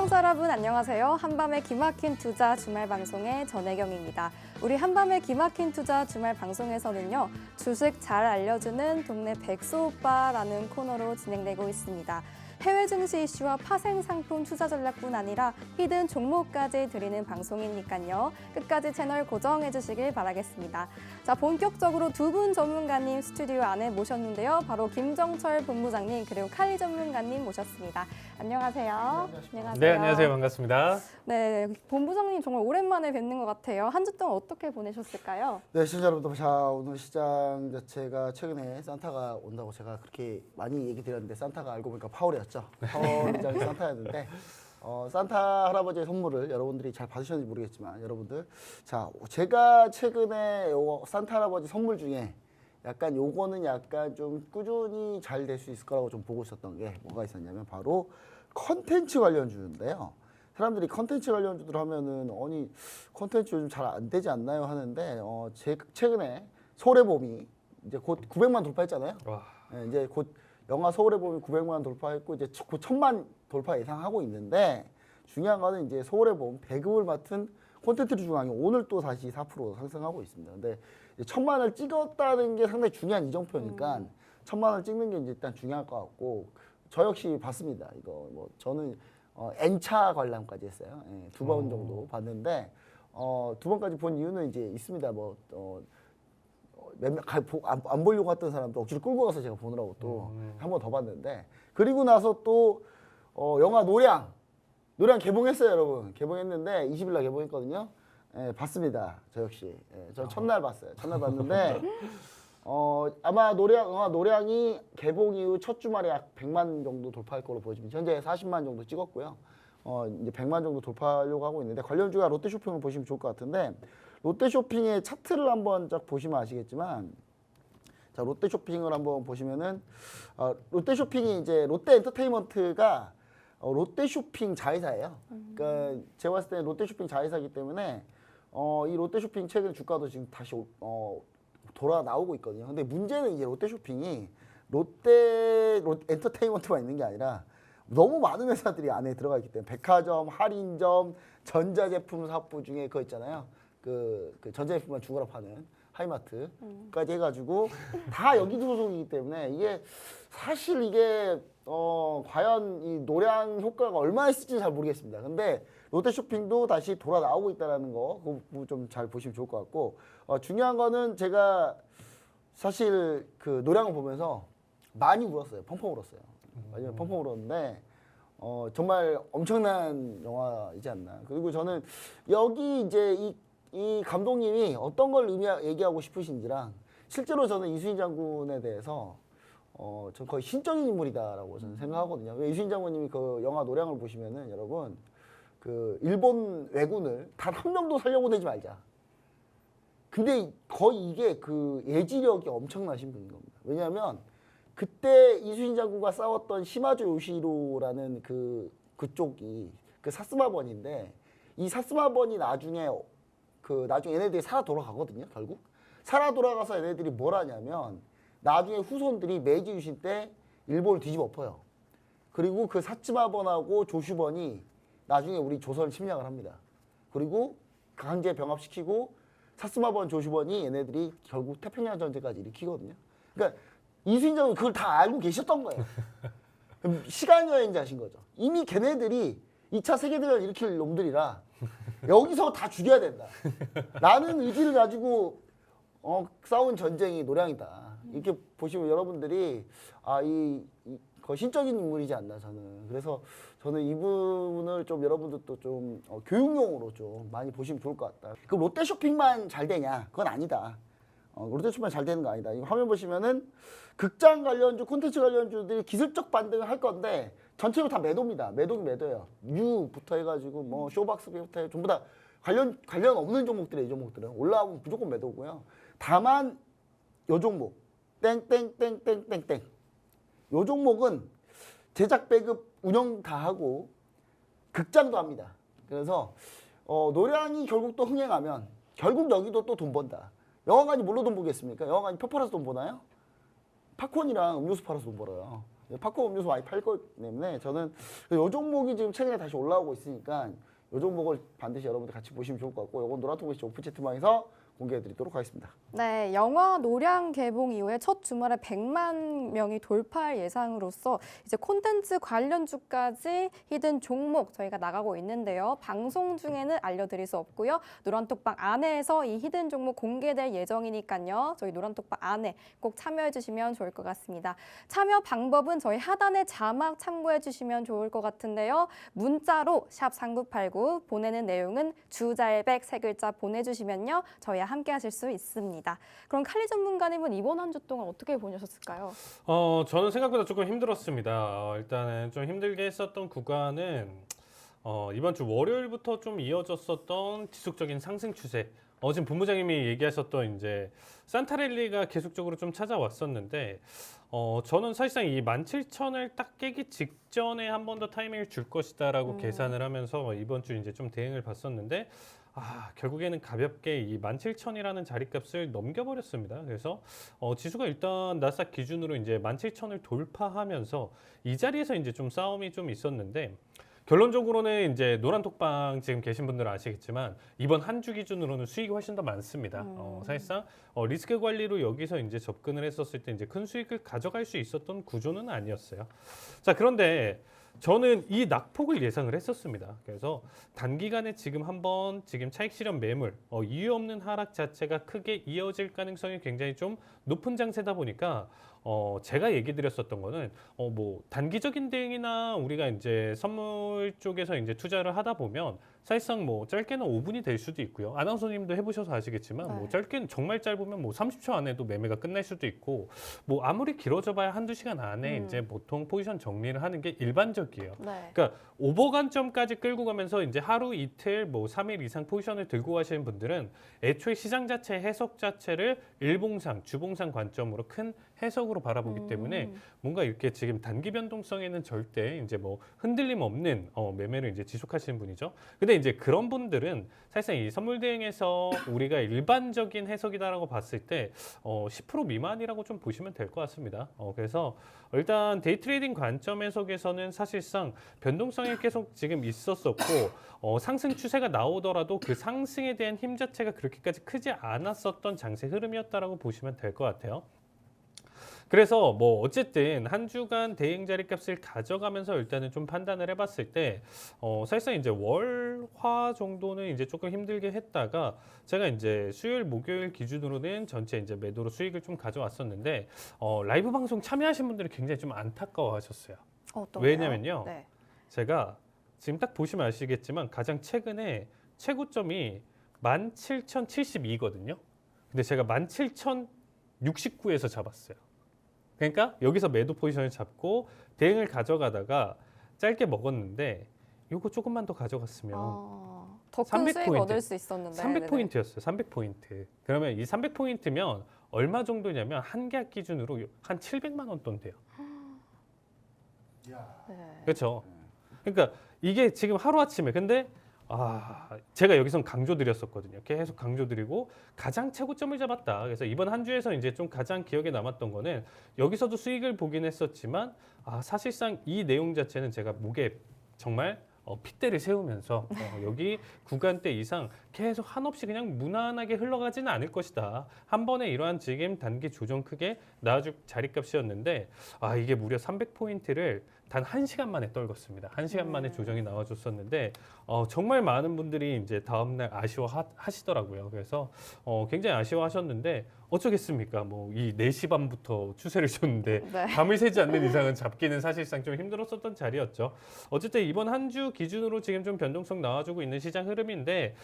시청자 여러분 안녕하세요. 한밤의 기막힌 투자 주말 방송의 전혜경입니다. 우리 한밤의 기막힌 투자 주말 방송에서는요. 주식 잘 알려주는 동네 백수 오빠라는 코너로 진행되고 있습니다. 해외 증시 이슈와 파생 상품 투자 전략뿐 아니라 히든 종목까지 드리는 방송이니까요. 끝까지 채널 고정해 주시길 바라겠습니다. 자, 본격적으로 두 분 전문가님 스튜디오 안에 모셨는데요. 바로 김정철 본부장님 그리고 칼리 전문가님 모셨습니다. 안녕하세요. 네, 안녕하세요. 반갑습니다. 네, 본부장님 정말 오랜만에 뵙는 것 같아요. 한 주 동안 어떻게 보내셨을까요? 네, 시청자 여러분들, 자, 오늘 시장 자체가 최근에 산타가 온다고 제가 그렇게 많이 얘기 드렸는데 산타가 알고 보니까 파월이었죠. 파월 이장이 산타였는데 산타 할아버지의 선물을 여러분들이 잘 받으셨는지 모르겠지만 여러분들, 자, 제가 최근에 요 산타 할아버지 선물 중에 약간 요거는 약간 좀 꾸준히 잘 될 수 있을 거라고 좀 보고 있었던 게 뭐가 있었냐면 바로 컨텐츠 관련주인데요. 사람들이 컨텐츠 관련주들 하면은 아니 컨텐츠 요즘 잘 안 되지 않나요 하는데 최근에 서울의 봄이 이제 곧 900만 돌파했잖아요. 네, 이제 곧 영화 서울의 봄이 900만 돌파했고 이제 곧 1000만 돌파 예상하고 있는데 중요한 거는 이제 서울의 봄 배급을 맡은 콘텐츠 중앙이 오늘 또 다시 4% 상승하고 있습니다. 근데 1000만을 찍었다는 게 상당히 중요한 이정표니까 1000만을 찍는 게 이제 일단 중요할 것 같고 저 역시 봤습니다. 이거 뭐 저는 N차 관람까지 했어요. 예, 2번 정도 봤는데 2번까지 본 이유는 이제 있습니다. 뭐 안 보려고 했던 사람도 억지로 끌고 가서 제가 보느라고 또 한 번 더 봤는데 그리고 나서 또 영화 노량 개봉했어요, 여러분. 개봉했는데 20일 날 개봉했거든요. 예, 봤습니다. 저 역시. 예, 저 첫날 봤어요. 첫날 봤는데 아마 영화 노량이 개봉 이후 첫 주말에 약 100만 정도 돌파할 걸로 보여집니다. 현재 40만 정도 찍었고요. 이제 100만 정도 돌파하려고 하고 있는데 관련주가 롯데쇼핑을 보시면 좋을 것 같은데 롯데쇼핑의 차트를 한번 쫙 보시면 아시겠지만 자, 롯데쇼핑을 한번 보시면은 롯데쇼핑이 이제 롯데엔터테인먼트가 롯데쇼핑 자회사예요. 그러니까 제가 봤을 때는 롯데쇼핑 자회사이기 때문에 이 롯데쇼핑 최근 주가도 지금 다시 돌아 나오고 있거든요. 근데 문제는 이제 롯데쇼핑이 롯데엔터테인먼트만 있는 게 아니라 너무 많은 회사들이 안에 들어가 있기 때문에 백화점, 할인점, 전자제품 사업 중에 그거 있잖아요. 그 전자제품만 죽어라 파는 하이마트까지 해가지고 다 여기 소속이기 때문에 이게 사실 이게 과연 이 노량 효과가 얼마나 있을지 잘 모르겠습니다. 근데 롯데쇼핑도 다시 돌아 나오고 있다는 거 그거 좀 잘 보시면 좋을 것 같고 중요한 거는 제가 사실 그 노량을 보면서 많이 울었어요. 펑펑 울었어요. 마지막에 펑펑 울었는데 정말 엄청난 영화이지 않나. 그리고 저는 여기 이제 이 감독님이 어떤 걸 얘기하고 싶으신지랑 실제로 저는 이수인 장군에 대해서 전 거의 신적인 인물이다라고 저는 생각하거든요. 왜 이수인 장군님이 그 영화 노량을 보시면은 여러분 그 일본 왜군을 단 한 명도 살려보내지 말자. 근데 거의 이게 그 예지력이 엄청나신 분인 겁니다. 왜냐하면 그때 이수인 장군과 싸웠던 시마조 요시로라는 그쪽이 그 사스마번인데 이 사스마번이 나중에 얘네들이 살아 돌아가거든요. 결국 살아 돌아가서 얘네들이 뭘 하냐면 나중에 후손들이 메이지 유신 때 일본을 뒤집어 엎어요. 그리고 그 사츠마번하고 조슈번이 나중에 우리 조선을 침략을 합니다. 그리고 강제 병합시키고 사스마번, 조슈번이 얘네들이 결국 태평양 전쟁까지 일으키거든요. 그러니까 이수인 장군이 그걸 다 알고 계셨던 거예요. 시간 여행자신 거죠. 이미 걔네들이 2차 세계대전을 일으킬 놈들이라 여기서 다 죽여야 된다. 라는 의지를 가지고 싸운 전쟁이 노량이다. 이렇게 보시면 여러분들이 거의 신적인 인물이지 않나 저는. 그래서 저는 이 부분을 좀 여러분들도 좀 교육용으로 좀 많이 보시면 좋을 것 같다. 그럼 롯데쇼핑만 잘 되냐? 그건 아니다. 롯데쇼핑만 잘 되는 거 아니다. 이 화면 보시면은 극장 관련주, 콘텐츠 관련주들이 기술적 반등을 할 건데 전체로 다 매도입니다. 매도예요. 유부터 해가지고 뭐 쇼박스부터 해 전부 다 관련 없는 종목들이에요. 이 종목들은 올라오면 무조건 매도고요. 다만 요 종목 땡땡땡땡땡땡 요 종목은 제작 배급 운영 다 하고 극장도 합니다. 그래서 노량이 결국 또 흥행하면 결국 여기도 또 돈 번다. 영화관이 뭘로 돈 보겠습니까? 영화관이 표 팔아서 돈 버나요? 팝콘이랑 음료수 팔아서 돈 벌어요. 팝콘 음료수 많이 팔 거기 때문에 저는 요 종목이 지금 최근에 다시 올라오고 있으니까 요 종목을 반드시 여러분들 같이 보시면 좋을 것 같고 요건 노란통글씨 오픈 채팅방에서 공개해드리도록 하겠습니다. 네, 영화 노량 개봉 이후에 첫 주말에 100만 명이 돌파할 예상으로서 이제 콘텐츠 관련주까지 히든 종목 저희가 나가고 있는데요. 방송 중에는 알려드릴 수 없고요. 노란톡방 안에서 이 히든 종목 공개될 예정이니까요. 저희 노란톡방 안에 꼭 참여해 주시면 좋을 것 같습니다. 참여 방법은 저희 하단에 자막 참고해 주시면 좋을 것 같은데요. 문자로 샵 3989 보내는 내용은 주잘백 3글자 보내주시면요. 저희와 함께 하실 수 있습니다. 그럼 칼리 전문가님은 이번 한 주 동안 어떻게 보내셨을까요? 저는 생각보다 조금 힘들었습니다. 일단은 좀 힘들게 했었던 구간은 이번 주 월요일부터 좀 이어졌었던 지속적인 상승 추세. 지금 본부장님이 얘기하셨던 이제 산타랠리가 계속적으로 좀 찾아왔었는데 저는 사실상 이 17,000을 딱 깨기 직전에 한 번 더 타이밍을 줄 것이다라고 계산을 하면서 이번 주 이제 좀 대응을 봤었는데 결국에는 가볍게 이 17,000이라는 자리값을 넘겨버렸습니다. 그래서 지수가 일단 나스닥 기준으로 이제 17,000을 돌파하면서 이 자리에서 이제 좀 싸움이 좀 있었는데 결론적으로는 이제 노란톡방 지금 계신 분들은 아시겠지만 이번 한 주 기준으로는 수익이 훨씬 더 많습니다. 사실상 리스크 관리로 여기서 이제 접근을 했었을 때 이제 큰 수익을 가져갈 수 있었던 구조는 아니었어요. 자, 그런데 저는 이 낙폭을 예상을 했었습니다. 그래서 단기간에 지금 한번 지금 차익 실현 매물 이유 없는 하락 자체가 크게 이어질 가능성이 굉장히 좀 높은 장세다 보니까 제가 얘기 드렸었던 거는 뭐 단기적인 대응이나 우리가 이제 선물 쪽에서 이제 투자를 하다 보면 사실상 뭐 짧게는 5분이 될 수도 있고요. 아나운서님도 해보셔서 아시겠지만 뭐 짧게는 정말 짧으면 뭐 30초 안에도 매매가 끝날 수도 있고 뭐 아무리 길어져봐야 한두 시간 안에 이제 보통 포지션 정리를 하는 게 일반적이에요. 네. 그러니까 오버 관점까지 끌고 가면서 이제 하루 이틀 뭐 3일 이상 포지션을 들고 가시는 분들은 애초에 시장 자체 해석 자체를 일봉상, 주봉상 관점으로 큰 해석으로 바라보기 때문에 뭔가 이렇게 지금 단기 변동성에는 절대 이제 뭐 흔들림 없는 매매를 이제 지속하시는 분이죠. 근데 이제 그런 분들은 사실상 이 선물 대행에서 우리가 일반적인 해석이다라고 봤을 때 10% 미만이라고 좀 보시면 될 것 같습니다. 그래서 일단 데이 트레이딩 관점 해석에서는 사실상 변동성이 계속 지금 있었었고 상승 추세가 나오더라도 그 상승에 대한 힘 자체가 그렇게까지 크지 않았었던 장세 흐름이었다라고 보시면 될 것 같아요. 그래서 뭐 어쨌든 한 주간 대행 자리값을 가져가면서 일단은 좀 판단을 해봤을 때 사실상 이제 월화 정도는 이제 조금 힘들게 했다가 제가 이제 수요일 목요일 기준으로는 전체 이제 매도로 수익을 좀 가져왔었는데 라이브 방송 참여하신 분들이 굉장히 좀 안타까워하셨어요. 어떤가요? 왜냐면요, 네. 제가 지금 딱 보시면 아시겠지만 가장 최근에 최고점이 17,072거든요. 근데 제가 17,069에서 잡았어요. 그러니까 여기서 매도 포지션을 잡고 대응을 가져가다가 짧게 먹었는데 요거 조금만 더 가져갔으면 더 큰 수익 300포인트. 얻을 수 있었는데. 300포인트였어요. 300포인트. 그러면 이 300포인트면 얼마 정도냐면 한 계약 기준으로 한 700만 원 돈대요. 네. 그렇죠. 그러니까 이게 지금 하루아침에 근데 제가 여기선 강조드렸었거든요. 계속 강조드리고 가장 최고점을 잡았다. 그래서 이번 한 주에서 이제 좀 가장 기억에 남았던 거는 여기서도 수익을 보긴 했었지만 사실상 이 내용 자체는 제가 목에 정말 핏대를 세우면서 여기 구간대 이상 계속 한없이 그냥 무난하게 흘러가지는 않을 것이다. 한 번에 이러한 지금 단기 조정 크게 나와줄 자리값이었는데 이게 무려 300포인트를 단 1시간 만에 떨궜습니다. 1시간 만에 조정이 나와줬었는데 정말 많은 분들이 이제 다음날 아쉬워하시더라고요. 그래서 굉장히 아쉬워하셨는데 어쩌겠습니까? 뭐 이 4시 반부터 추세를 줬는데 네. 밤을 새지 않는 이상은 잡기는 사실상 좀 힘들었었던 자리였죠. 어쨌든 이번 한 주 기준으로 지금 좀 변동성 나와주고 있는 시장 흐름인데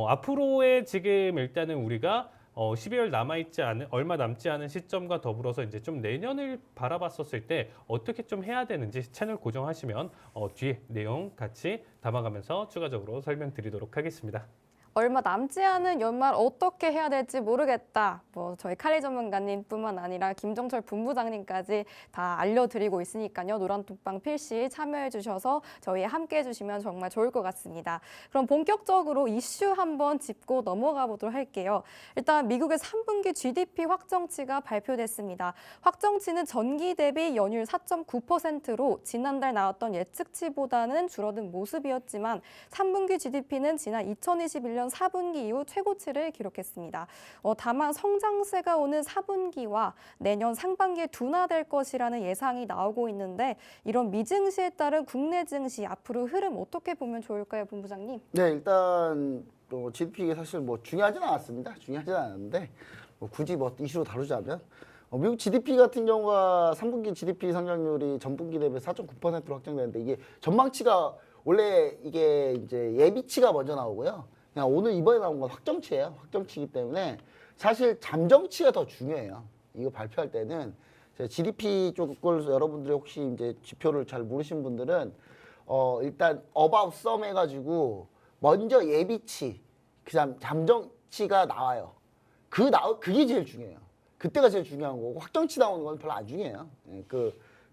앞으로의 지금 일단은 우리가 12월 남아있지 않은 얼마 남지 않은 시점과 더불어서 이제 좀 내년을 바라봤었을 때 어떻게 좀 해야 되는지 채널 고정하시면 뒤에 내용 같이 담아가면서 추가적으로 설명드리도록 하겠습니다. 얼마 남지 않은 연말 어떻게 해야 될지 모르겠다. 뭐 저희 카리 전문가님뿐만 아니라 김정철 본부장님까지 다 알려드리고 있으니까요. 노란톡방 필시 참여해 주셔서 저희에 함께 해주시면 정말 좋을 것 같습니다. 그럼 본격적으로 이슈 한번 짚고 넘어가 보도록 할게요. 일단 미국의 3분기 GDP 확정치가 발표됐습니다. 확정치는 전기 대비 연율 4.9%로 지난달 나왔던 예측치보다는 줄어든 모습이었지만 3분기 GDP는 지난 2021년 4분기 이후 최고치를 기록했습니다. 다만 성장세가 오는 4분기와 내년 상반기에 둔화될 것이라는 예상이 나오고 있는데 이런 미증시에 따른 국내 증시 앞으로 흐름 어떻게 보면 좋을까요, 본부장님? 네, 일단 또 GDP가 사실 뭐 중요하진 않았습니다. 중요하진 않았는데 뭐 굳이 뭐 이슈로 다루자면 미국 GDP 같은 경우가 3분기 GDP 성장률이 전분기 대비 4.9%로 확정되는데 이게 전망치가 원래 이게 이제 예비치가 먼저 나오고요. 그냥 오늘 이번에 나온 건 확정치예요. 확정치이기 때문에 사실 잠정치가 더 중요해요. 이거 발표할 때는 GDP 쪽을 여러분들이 혹시 이제 지표를 잘 모르신 분들은 일단 about sum 해가지고 먼저 예비치, 그다음 잠정치가 나와요. 그게 제일 중요해요. 그때가 제일 중요한 거고 확정치 나오는 건 별로 안 중요해요. 예,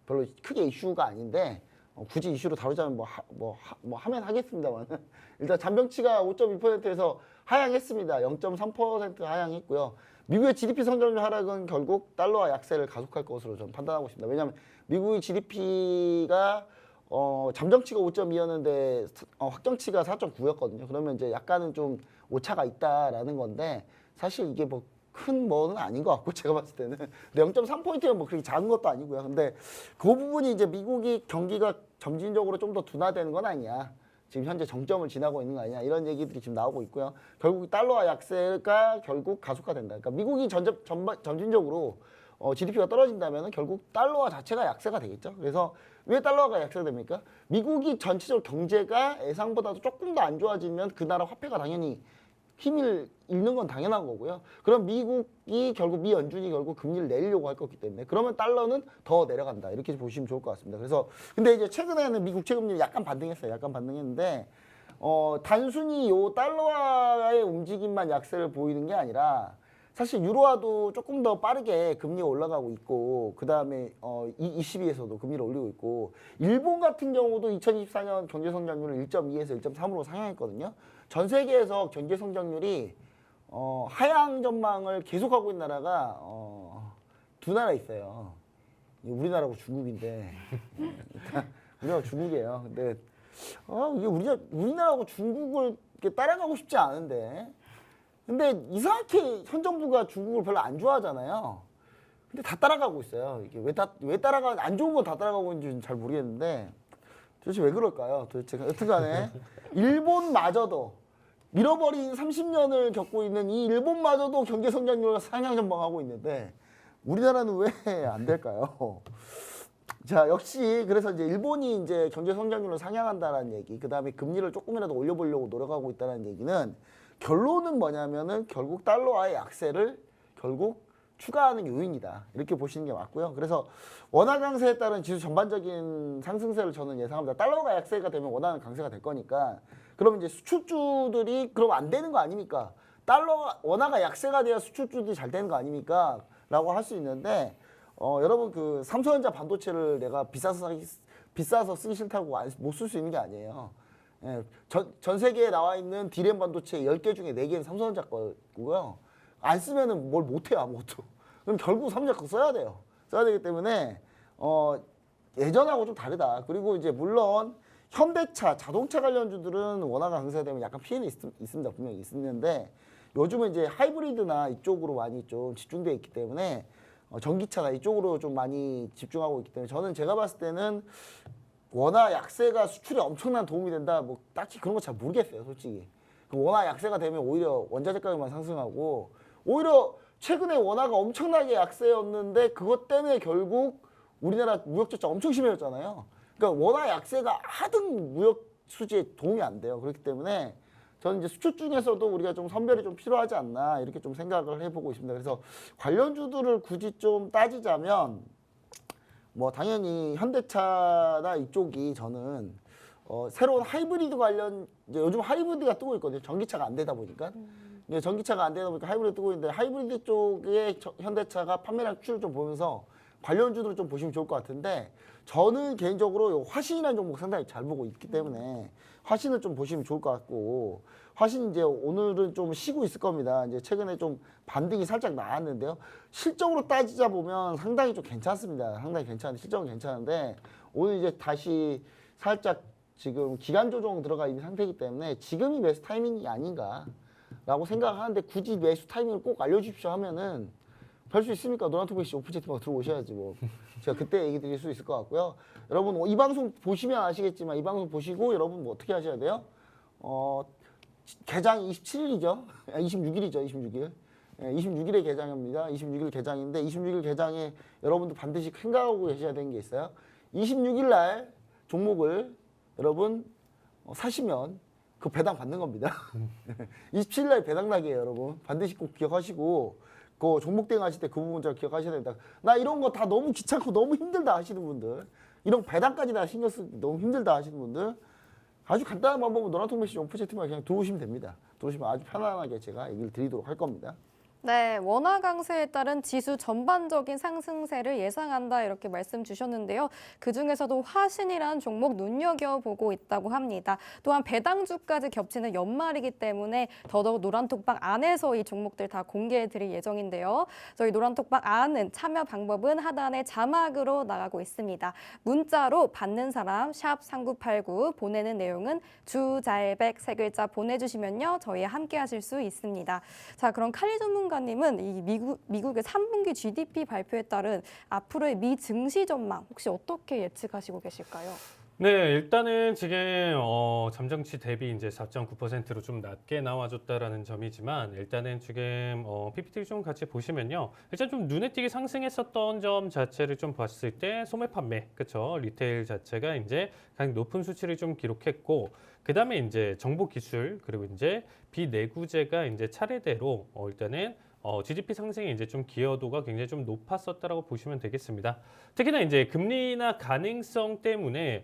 별로 크게 이슈가 아닌데 굳이 이슈로 다루자면 하면 하겠습니다만 일단 잠정치가 5.2%에서 하향했습니다. 0.3% 하향했고요. 미국의 GDP 성장률 하락은 결국 달러화 약세를 가속할 것으로 저는 판단하고 있습니다. 왜냐하면 미국의 GDP가 잠정치가 5.2였는데 확정치가 4.9였거든요. 그러면 이제 약간은 좀 오차가 있다라는 건데 사실 이게 뭐 큰 뭐는 아닌 것 같고 제가 봤을 때는 근데 0.3포인트면 뭐 그렇게 작은 것도 아니고요. 근데 그 부분이 이제 미국이 경기가 점진적으로 좀 더 둔화되는 건 아니냐. 지금 현재 정점을 지나고 있는 거 아니냐 이런 얘기들이 지금 나오고 있고요. 결국 달러화 약세가 결국 가속화된다. 그러니까 미국이 점진적으로 GDP가 떨어진다면 결국 달러화 자체가 약세가 되겠죠. 그래서 왜 달러화가 약세가 됩니까? 미국이 전체적으로 경제가 예상보다도 조금 더 안 좋아지면 그 나라 화폐가 당연히 힘을 잃는 건 당연한 거고요. 그럼 미국이 결국 미 연준이 결국 금리를 내리려고 할 거기 때문에 그러면 달러는 더 내려간다 이렇게 보시면 좋을 것 같습니다. 그래서 근데 이제 최근에는 미국 채금리 약간 반등했어요. 약간 반등했는데 단순히 요 달러화의 움직임만 약세를 보이는 게 아니라 사실 유로화도 조금 더 빠르게 금리가 올라가고 있고 그 다음에 ECB에서도 금리를 올리고 있고 일본 같은 경우도 2024년 경제 성장률을 1.2에서 1.3으로 상향했거든요. 전 세계에서 경제 성장률이 하향 전망을 계속하고 있는 나라가 두 나라 있어요. 우리나라하고 중국인데 일단 우리나라 중국이에요. 근데 이게 우리나라하고 중국을 이렇게 따라가고 싶지 않은데. 근데 이상하게 현 정부가 중국을 별로 안 좋아하잖아요. 근데 다 따라가고 있어요. 이게 왜 따라가 안 좋은 거 다 따라가고 있는지 잘 모르겠는데 도대체 왜 그럴까요? 도대체 여튼간에 일본마저도 잃어버린 30년을 겪고 있는 이 일본마저도 경제 성장률을 상향 전망하고 있는데 우리나라는 왜 안 될까요? 자, 역시 그래서 이제 일본이 이제 경제 성장률을 상향한다라는 얘기, 그다음에 금리를 조금이라도 올려보려고 노력하고 있다는 얘기는 결론은 뭐냐면은 결국 달러화의 약세를 결국 추가하는 요인이다. 이렇게 보시는 게 맞고요. 그래서 원화 강세에 따른 지수 전반적인 상승세를 저는 예상합니다. 달러가 약세가 되면 원화는 강세가 될 거니까. 그러면 이제 수출주들이 그럼 안 되는 거 아닙니까? 원화가 약세가 돼야 수출주들이 잘 되는 거 아닙니까? 라고 할 수 있는데 여러분 그 삼성전자 반도체를 내가 비싸서 쓰기 싫다고 못 쓸 수 있는 게 아니에요. 예, 전 세계에 나와 있는 D램 반도체 10개 중에 4개는 삼성전자 거고요. 안 쓰면은 뭘 못해요, 아무것도. 그럼 결국 삼성전자 거 써야 돼요. 써야 되기 때문에 예전하고 좀 다르다. 그리고 이제 물론 현대차, 자동차 관련주들은 원화가 강세되면 약간 피해는 있습니다. 분명히 있는데 요즘은 이제 하이브리드나 이쪽으로 많이 좀 집중되어 있기 때문에 전기차나 이쪽으로 좀 많이 집중하고 있기 때문에 저는 제가 봤을 때는 원화 약세가 수출에 엄청난 도움이 된다. 뭐 딱히 그런 거 잘 모르겠어요, 솔직히. 원화 약세가 되면 오히려 원자재 가격만 상승하고 오히려 최근에 원화가 엄청나게 약세였는데 그것 때문에 결국 우리나라 무역 적자 엄청 심해졌잖아요. 그러니까 원화 약세가 하등 무역 수지에 도움이 안 돼요. 그렇기 때문에 저는 이제 수출 중에서도 우리가 좀 선별이 좀 필요하지 않나 이렇게 좀 생각을 해보고 있습니다. 그래서 관련주들을 굳이 좀 따지자면 뭐 당연히 현대차나 이쪽이 저는 새로운 하이브리드 관련 이제 요즘 하이브리드가 뜨고 있거든요. 전기차가 안 되다 보니까. 이제 전기차가 안 되다 보니까 하이브리드 뜨고 있는데 하이브리드 쪽에 현대차가 판매량 추를 좀 보면서 관련주들을 좀 보시면 좋을 것 같은데 저는 개인적으로 요 화신이라는 종목 상당히 잘 보고 있기 때문에 화신을 좀 보시면 좋을 것 같고 화신 이제 오늘은 좀 쉬고 있을 겁니다. 이제 최근에 좀 반등이 살짝 나왔는데요. 실적으로 따지자 보면 상당히 좀 괜찮습니다. 상당히 괜찮은데 실적은 괜찮은데 오늘 이제 다시 살짝 지금 기간 조정 들어가 있는 상태이기 때문에 지금이 매수 타이밍이 아닌가라고 생각하는데 굳이 매수 타이밍을 꼭 알려주십시오 하면은 별 수 있습니까? 노란토백씨 오픈 채팅방 들어오셔야지 뭐. 제가 그때 얘기 드릴 수 있을 것 같고요. 여러분 이 방송 보시면 아시겠지만 이 방송 보시고 여러분 뭐 어떻게 하셔야 돼요? 개장 27일이죠. 26일이죠. 26일. 26일에 개장입니다. 26일 개장인데 26일 개장에 여러분도 반드시 생각하고 계셔야 되는 게 있어요. 26일 날 종목을 여러분 사시면 그 배당 받는 겁니다. 27일 날 배당 나게요, 여러분. 반드시 꼭 기억하시고 그 종목 대응하실 때 그 부분 잘 기억하셔야 된다. 나 이런 거 다 너무 귀찮고 너무 힘들다 하시는 분들, 이런 배당까지 다 신경 쓰기 너무 힘들다 하시는 분들 아주 간단한 방법은 노란통메시 오픈 채팅방에 그냥 들어오시면 됩니다. 들어오시면 아주 편안하게 제가 얘기를 드리도록 할 겁니다. 네, 원화 강세에 따른 지수 전반적인 상승세를 예상한다 이렇게 말씀 주셨는데요. 그중에서도 화신이란 종목 눈여겨보고 있다고 합니다. 또한 배당주까지 겹치는 연말이기 때문에 더더욱 노란톡방 안에서 이 종목들 다 공개해드릴 예정인데요. 저희 노란톡방 안은 참여 방법은 하단에 자막으로 나가고 있습니다. 문자로 받는 사람 샵 3989 보내는 내용은 주잘백 세 글자 보내주시면요. 저희와 함께 하실 수 있습니다. 자, 그럼 칼리 전문가님은 이 미국의 3분기 GDP 발표에 따른 앞으로의 미 증시 전망 혹시 어떻게 예측하시고 계실까요? 네, 일단은 지금 잠정치 대비 이제 4.9%로 좀 낮게 나와줬다라는 점이지만 일단은 지금 PPT 좀 같이 보시면요, 일단 좀 눈에 띄게 상승했었던 점 자체를 좀 봤을 때 소매 판매, 그렇죠? 리테일 자체가 이제 가장 높은 수치를 좀 기록했고, 그 다음에 이제 정보 기술 그리고 이제 비내구재가 이제 차례대로 일단은 GDP 상승에 이제 좀 기여도가 굉장히 좀 높았었다라고 보시면 되겠습니다. 특히나 이제 금리 인하 가능성 때문에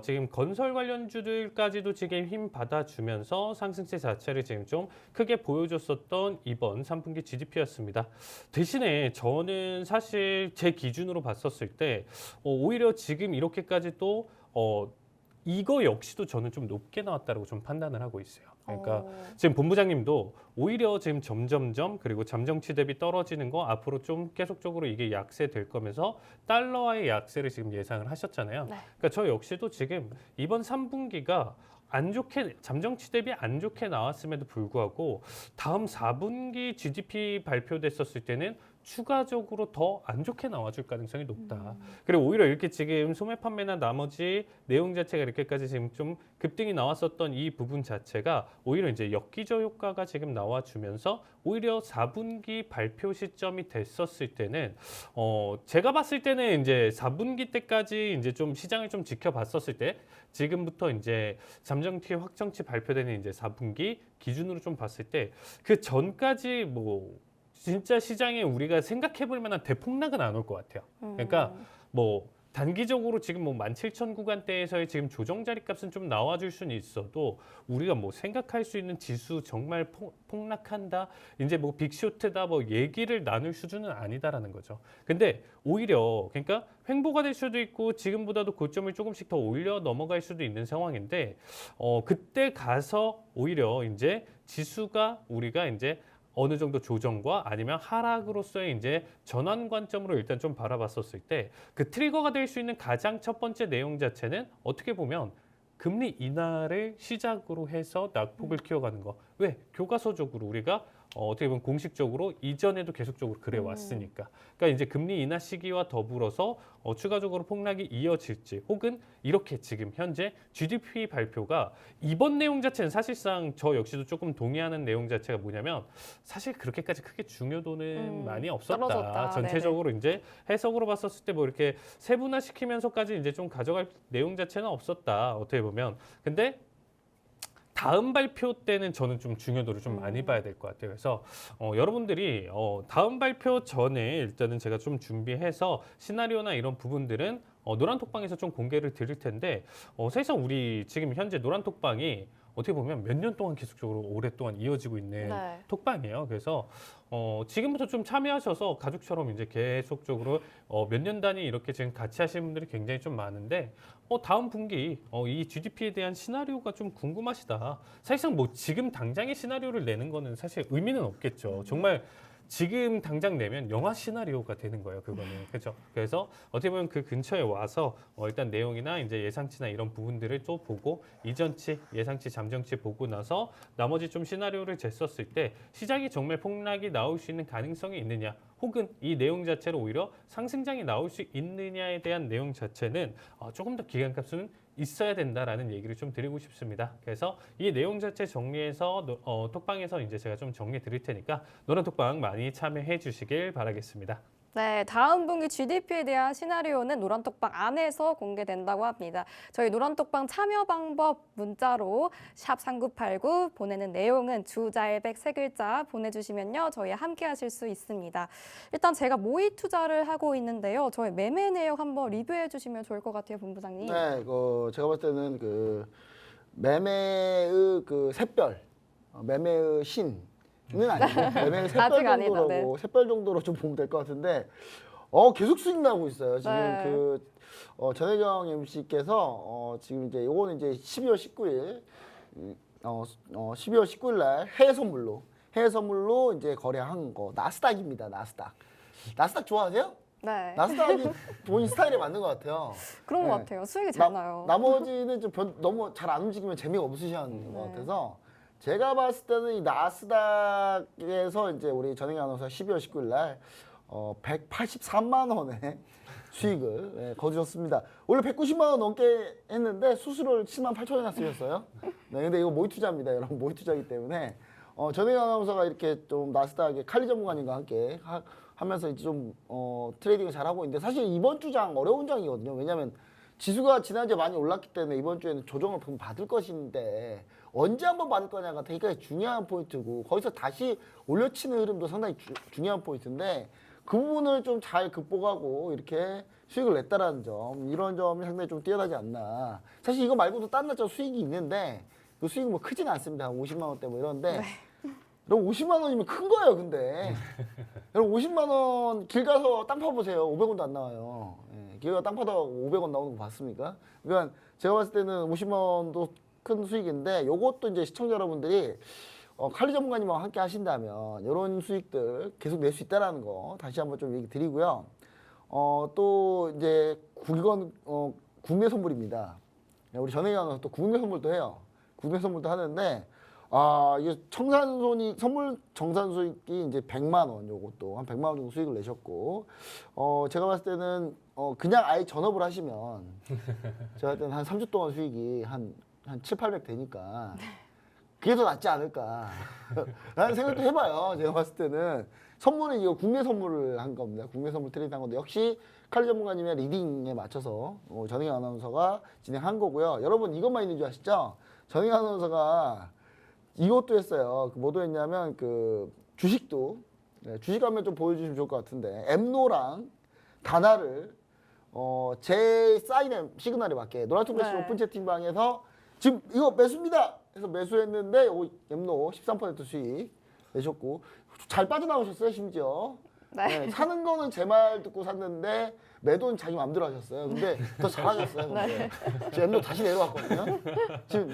지금 건설 관련주들까지도 지금 힘 받아주면서 상승세 자체를 지금 좀 크게 보여줬었던 이번 3분기 GDP였습니다. 대신에 저는 사실 제 기준으로 봤었을 때 오히려 지금 이렇게까지 또 이거 역시도 저는 좀 높게 나왔다고 좀 판단을 하고 있어요. 그러니까 지금 본부장님도 오히려 지금 점점점 그리고 잠정치 대비 떨어지는 거 앞으로 좀 계속적으로 이게 약세될 거면서 달러와의 약세를 지금 예상을 하셨잖아요. 네. 그러니까 저 역시도 지금 이번 3분기가 안 좋게 잠정치 대비 안 좋게 나왔음에도 불구하고 다음 4분기 GDP 발표됐었을 때는 추가적으로 더 안 좋게 나와줄 가능성이 높다. 그리고 오히려 이렇게 지금 소매 판매나 나머지 내용 자체가 이렇게까지 지금 좀 급등이 나왔었던 이 부분 자체가 오히려 이제 역기저 효과가 지금 나와주면서 오히려 4분기 발표 시점이 됐었을 때는 제가 봤을 때는 이제 4분기 때까지 이제 좀 시장을 좀 지켜봤었을 때 지금부터 이제 잠정치 확정치 발표되는 이제 4분기 기준으로 좀 봤을 때 그 전까지 뭐 진짜 시장에 우리가 생각해 볼 만한 대폭락은 안 올 것 같아요. 그러니까 뭐 단기적으로 지금 뭐 17,000 구간대에서의 지금 조정 자리값은 좀 나와줄 수는 있어도 우리가 뭐 생각할 수 있는 지수 정말 폭락한다, 이제 뭐 빅쇼트다 뭐 얘기를 나눌 수준은 아니다라는 거죠. 근데 오히려 그러니까 횡보가 될 수도 있고 지금보다도 고점을 조금씩 더 올려 넘어갈 수도 있는 상황인데 그때 가서 오히려 이제 지수가 우리가 이제 어느 정도 조정과 아니면 하락으로서의 이제 전환 관점으로 일단 좀 바라봤었을 때 그 트리거가 될 수 있는 가장 첫 번째 내용 자체는 어떻게 보면 금리 인하를 시작으로 해서 낙폭을 키워가는 거. 왜? 교과서적으로 우리가 어떻게 보면 공식적으로 이전에도 계속적으로 그래 왔으니까. 그러니까 이제 금리 인하 시기와 더불어서 추가적으로 폭락이 이어질지 혹은 이렇게 지금 현재 GDP 발표가 이번 내용 자체는 사실상 저 역시도 조금 동의하는 내용 자체가 뭐냐면 사실 그렇게까지 크게 중요도는 많이 없었다. 떨어졌다. 전체적으로 이제 해석으로 봤었을 때 뭐 이렇게 세분화시키면서까지 이제 좀 가져갈 내용 자체는 없었다. 어떻게 보면. 근데 다음 발표 때는 저는 좀 중요도를 좀 많이 봐야 될 것 같아요. 그래서 여러분들이 다음 발표 전에 일단은 제가 좀 준비해서 시나리오나 이런 부분들은 노란톡방에서 좀 공개를 드릴 텐데 사실상 우리 지금 현재 노란톡방이 어떻게 보면 몇 년 동안 계속적으로 오랫동안 이어지고 있는 네. 톡방이에요. 그래서 지금부터 좀 참여하셔서 가족처럼 이제 계속적으로 몇 년 단위 이렇게 지금 같이 하시는 분들이 굉장히 좀 많은데 다음 분기 이 GDP에 대한 시나리오가 좀 궁금하시다. 사실상 뭐 지금 당장의 시나리오를 내는 거는 사실 의미는 없겠죠. 정말 지금 당장 내면 영화 시나리오가 되는 거예요, 그거는. 그렇죠? 그래서 어떻게 보면 그 근처에 와서 일단 내용이나 이제 예상치나 이런 부분들을 또 보고 이전치, 예상치, 잠정치 보고 나서 나머지 좀 시나리오를 쟀었을 때 시장이 정말 폭락이 나올 수 있는 가능성이 있느냐, 혹은 이 내용 자체로 오히려 상승장이 나올 수 있느냐에 대한 내용 자체는 조금 더 기간값은 있어야 된다라는 얘기를 좀 드리고 싶습니다. 그래서 이 내용 자체 정리해서 톡방에서 이제 제가 좀 정리해 드릴 테니까 노란 톡방 많이 참여해 주시길 바라겠습니다. 네, 다음 분기 GDP에 대한 시나리오는 노란톡방 안에서 공개된다고 합니다. 저희 노란톡방 참여 방법 문자로 샵 3989 보내는 내용은 주잘백 3글자 보내주시면요. 저희 함께 하실 수 있습니다. 일단 제가 모의 투자를 하고 있는데요. 저희 매매 내역 한번 리뷰해 주시면 좋을 것 같아요, 본부장님. 네, 제가 봤을 때는 그 매매의 그 샛별, 매매의 신은 아니고 매매의 샛별 아직 아니다, 정도라고 네. 샛별 정도로 좀 보면 될 것 같은데 계속 수익 나고 있어요. 지금 네. 전혜경 MC께서 지금 이제 요거는 이제 12월 19일 12월 19일 날 해외 선물로 이제 거래한 거 나스닥입니다. 나스닥 좋아하세요? 네, 나스닥이 본인 스타일에 맞는 것 같아요. 그런 것 네. 같아요. 수익이 잘 나요. 나머지는 좀 너무 잘 안 움직이면 재미가 없으시는 것 같아서 제가 봤을 때는 이 나스닥에서 이제 우리 전혜경 아나운서 12월 19일 날 183만 원의 수익을 거두셨습니다. 원래 190만 원 넘게 했는데 수수료를 7만 8천 원이나 쓰셨어요. 네, 근데 이거 모의 투자입니다, 여러분. 모의 투자이기 때문에 전혜경 아나운서가 이렇게 좀 나스닥의 칼리 전문가님과 함께 하면서 이제 좀 트레이딩을 잘 하고 있는데 사실 이번 주장 어려운 장이거든요. 왜냐하면 지수가 지난주에 많이 올랐기 때문에 이번 주에는 조정을 좀 받을 것인데 언제 한번 받을 거냐가 되게 중요한 포인트고 거기서 다시 올려치는 흐름도 상당히 중요한 포인트인데 그 부분을 좀 잘 극복하고 이렇게 수익을 냈다라는 점, 이런 점이 상당히 좀 뛰어나지 않나. 사실 이거 말고도 다른 날짜 수익이 있는데 그 수익은 뭐 크지는 않습니다. 한 50만 원대 뭐 이런데 여러분 50만 원이면 큰 거예요, 근데. 여러분 50만 원 길 가서 땅 파보세요. 500원도 안 나와요. 예, 길 가서 땅 파다가 500원 나오는 거 봤습니까? 그러니까 제가 봤을 때는 50만 원도 큰 수익인데 요것도 이제 시청자 여러분들이 칼리 전문가님과 함께 하신다면 이런 수익들 계속 낼 수 있다라는 거 다시 한번 좀 얘기 드리고요. 또 이제 국내 선물입니다. 우리 전혜경 또 국내 선물도 해요. 국내 선물도 하는데 이게 선물 정산수익이 이제 100만 원, 요것도 한 100만 원 정도 수익을 내셨고, 제가 봤을 때는 그냥 아예 전업을 하시면 제가 할 때는 한 3주 동안 수익이 한 7, 800 되니까 그게 더 낫지 않을까 라는 생각도 해봐요. 제가 봤을 때는 선물은 이거 국내 선물을 한 겁니다. 국내 선물 트레이드 한 건데 역시 칼리 전문가님의 리딩에 맞춰서 전혜경 아나운서가 진행한 거고요. 여러분 이것만 있는 줄 아시죠? 전혜경 아나운서가 이것도 했어요. 뭐도 했냐면 그 주식도 주식 한번 좀 보여주시면 좋을 것 같은데 엠노랑 다나를 제 사인에 시그널에 맞게 노란통배시 오픈 채팅방에서 지금 이거 매수입니다 해서 매수했는데 엠노 13% 수익 내셨고 잘 빠져나오셨어요. 심지어 사는 거는 제 말 듣고 샀는데 매도는 자기 마음대로 하셨어요. 근데 더 잘하셨어요. 근데 지금 엠노 다시 내려왔거든요. 지금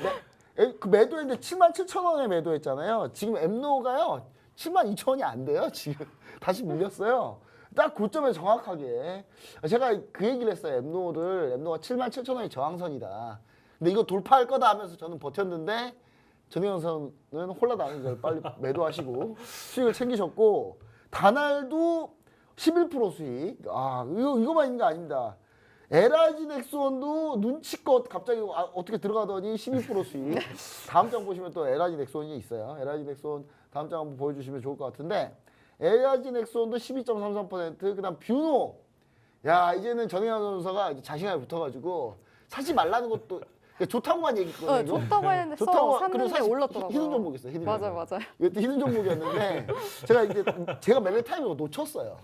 그 매도했는데 77,000원에 매도했잖아요. 지금 엠노가요 72,000원이 안 돼요. 지금 다시 밀렸어요. 딱 고점에 정확하게 제가 그 얘기를 했어요. 엠노가 77,000원이 저항선이다. 근데 이거 돌파할 거다 하면서 저는 버텼는데 전혜경 선수는 홀라당한 걸 빨리 매도하시고 수익을 챙기셨고 다날도 11% 수익. 이거만 있는 게 아닙니다. LIG 넥스원도 눈치껏 갑자기 어떻게 들어가더니 12% 수익. 다음 장 보시면 또 LIG 넥스원이 있어요. LIG 넥스원 다음 장 한번 보여주시면 좋을 것 같은데 LIG 넥스원도 12.33%. 그다음 뷰노. 야 이제는 전혜경 선수가 자신감이 붙어가지고 사지 말라는 것도 좋다고만 얘기했거든요. 좋다고 했는데 샀는데 올랐더라고요. 히든 종목이었어요. 맞아요. 이것도 히든 종목이었는데 제가 매매 타이밍을 놓쳤어요.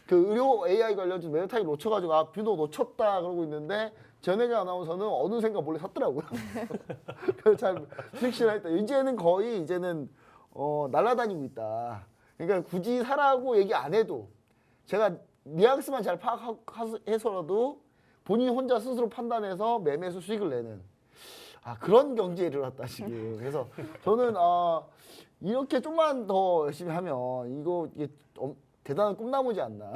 그 의료 AI 관련주 매매타임 놓쳐가지고 아 뷰노 놓쳤다 그러고 있는데 전혜경 아나운서는 어느샌가 몰래 샀더라고요. 그래서 잘 수익실했다. 이제는 거의 이제는 날아다니고 있다. 그러니까 굳이 사라고 얘기 안 해도 제가 뉘앙스만 잘 파악해서라도 본인이 혼자 스스로 판단해서 매매에서 수익을 내는 그런 경지에 이르렀다 지금. 그래서 저는 이렇게 좀만 더 열심히 하면 이게 대단한 꿈나무지 않나.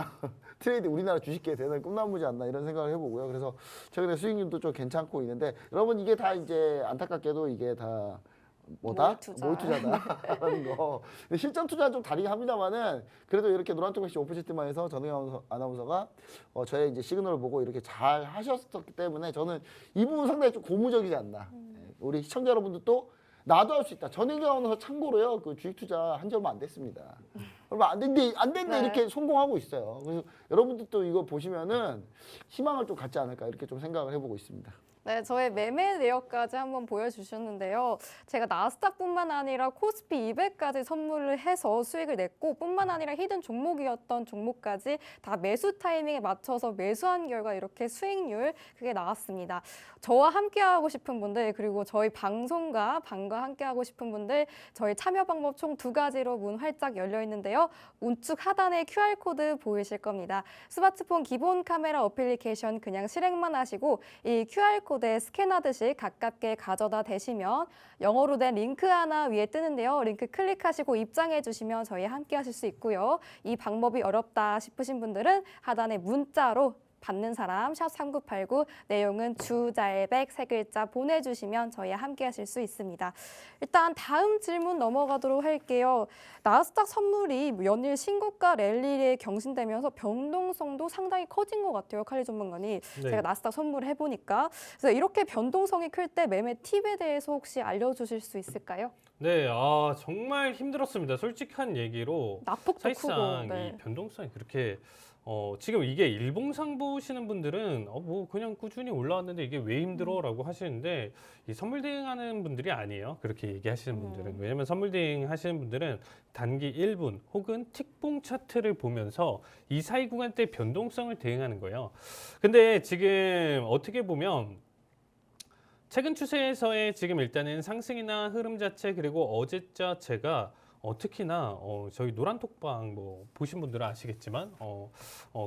트레이드 우리나라 주식계에 대단한 꿈나무지 않나 이런 생각을 해보고요. 그래서 최근에 수익률도 좀 괜찮고 있는데 여러분 이게 다 이제 안타깝게도 이게 다 뭐다? 모의투자다라는 거. 근데 실전 투자는 좀 다르긴 합니다만은 그래도 이렇게 노란토크시 오프시트만 해서 전혜경 아나운서가 저의 이제 시그널을 보고 이렇게 잘 하셨기 때문에 저는 이 부분 상당히 좀 고무적이지 않나. 우리 시청자 여러분들도 나도 할 수 있다. 전혜경 아나운서 참고로요. 그 주식 투자 한 지 얼마 안 됐습니다. 얼마 안 됐는데 네. 이렇게 성공하고 있어요. 그래서 여러분들도 이거 보시면은 희망을 좀 갖지 않을까 이렇게 좀 생각을 해보고 있습니다. 네, 저의 매매 내역까지 한번 보여주셨는데요. 제가 나스닥뿐만 아니라 코스피 200까지 선물을 해서 수익을 냈고 뿐만 아니라 히든 종목이었던 종목까지 다 매수 타이밍에 맞춰서 매수한 결과 이렇게 수익률 그게 나왔습니다. 저와 함께하고 싶은 분들 그리고 저희 방송과 함께하고 싶은 분들 저희 참여 방법 총 2가지로 문 활짝 열려 있는데요. 우측 하단에 QR코드 보이실 겁니다. 스마트폰 기본 카메라 어플리케이션 그냥 실행만 하시고 이 QR코드에 스캔하듯이 가깝게 가져다 대시면 영어로 된 링크 하나 위에 뜨는데요. 링크 클릭하시고 입장해 주시면 저희 함께 하실 수 있고요. 이 방법이 어렵다 싶으신 분들은 하단에 문자로 받는 사람 샵 3989 내용은 주잘백 3글자 보내주시면 저희와 함께 하실 수 있습니다. 일단 다음 질문 넘어가도록 할게요. 나스닥 선물이 연일 신고가 랠리에 경신되면서 변동성도 상당히 커진 것 같아요. 칼리 전문가님. 네. 제가 나스닥 선물을 해보니까 그래서 이렇게 변동성이 클 때 매매 팁에 대해서 혹시 알려주실 수 있을까요? 네, 정말 힘들었습니다. 솔직한 얘기로 낙폭도 사실상 크고. 네. 이 변동성이 그렇게 지금 이게 일봉상 보시는 분들은 뭐 그냥 꾸준히 올라왔는데 이게 왜 힘들어라고 하시는데 이 선물 대응하는 분들이 아니에요. 그렇게 얘기하시는 분들은. 왜냐면 선물 대응 하시는 분들은 단기 1분 혹은 틱봉 차트를 보면서 이 사이 구간대 변동성을 대응하는 거예요. 근데 지금 어떻게 보면 최근 추세에서의 지금 일단은 상승이나 흐름 자체 그리고 어제 자체가 특히나 저희 노란톡방 뭐 보신 분들은 아시겠지만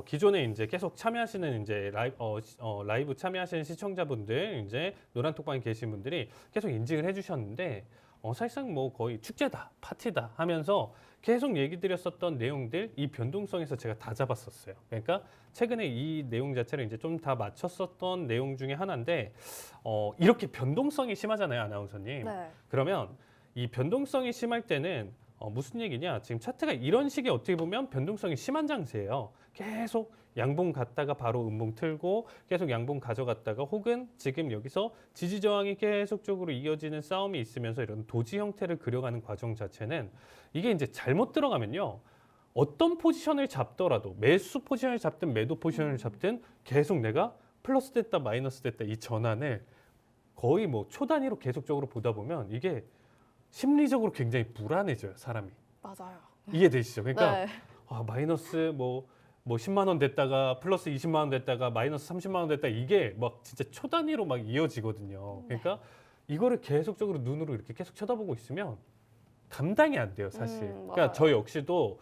기존에 이제 계속 참여하시는 이제 라이브 참여하시는 시청자분들 이제 노란톡방에 계신 분들이 계속 인증을 해주셨는데 사실상 뭐 거의 축제다 파티다 하면서 계속 얘기 드렸었던 내용들 이 변동성에서 제가 다 잡았었어요. 그러니까 최근에 이 내용 자체를 이제 좀 다 맞췄었던 내용 중에 하나인데 이렇게 변동성이 심하잖아요, 아나운서님. 네. 그러면 이 변동성이 심할 때는 무슨 얘기냐? 지금 차트가 이런 식의 어떻게 보면 변동성이 심한 장세예요. 계속 양봉 갔다가 바로 음봉 틀고 계속 양봉 가져갔다가 혹은 지금 여기서 지지 저항이 계속적으로 이어지는 싸움이 있으면서 이런 도지 형태를 그려가는 과정 자체는 이게 이제 잘못 들어가면요. 어떤 포지션을 잡더라도 매수 포지션을 잡든 매도 포지션을 잡든 계속 내가 플러스 됐다 마이너스 됐다 이 전환을 거의 뭐 초 단위로 계속적으로 보다 보면 이게 심리적으로 굉장히 불안해져요, 사람이. 맞아요. 이해되시죠? 그러니까 네. 마이너스 뭐 10만 원 됐다가 플러스 20만 원 됐다가 마이너스 30만 원 됐다 이게 막 진짜 초 단위로 막 이어지거든요. 그러니까 이거를 계속적으로 눈으로 이렇게 계속 쳐다보고 있으면 감당이 안 돼요, 사실. 그러니까 맞아요. 저 역시도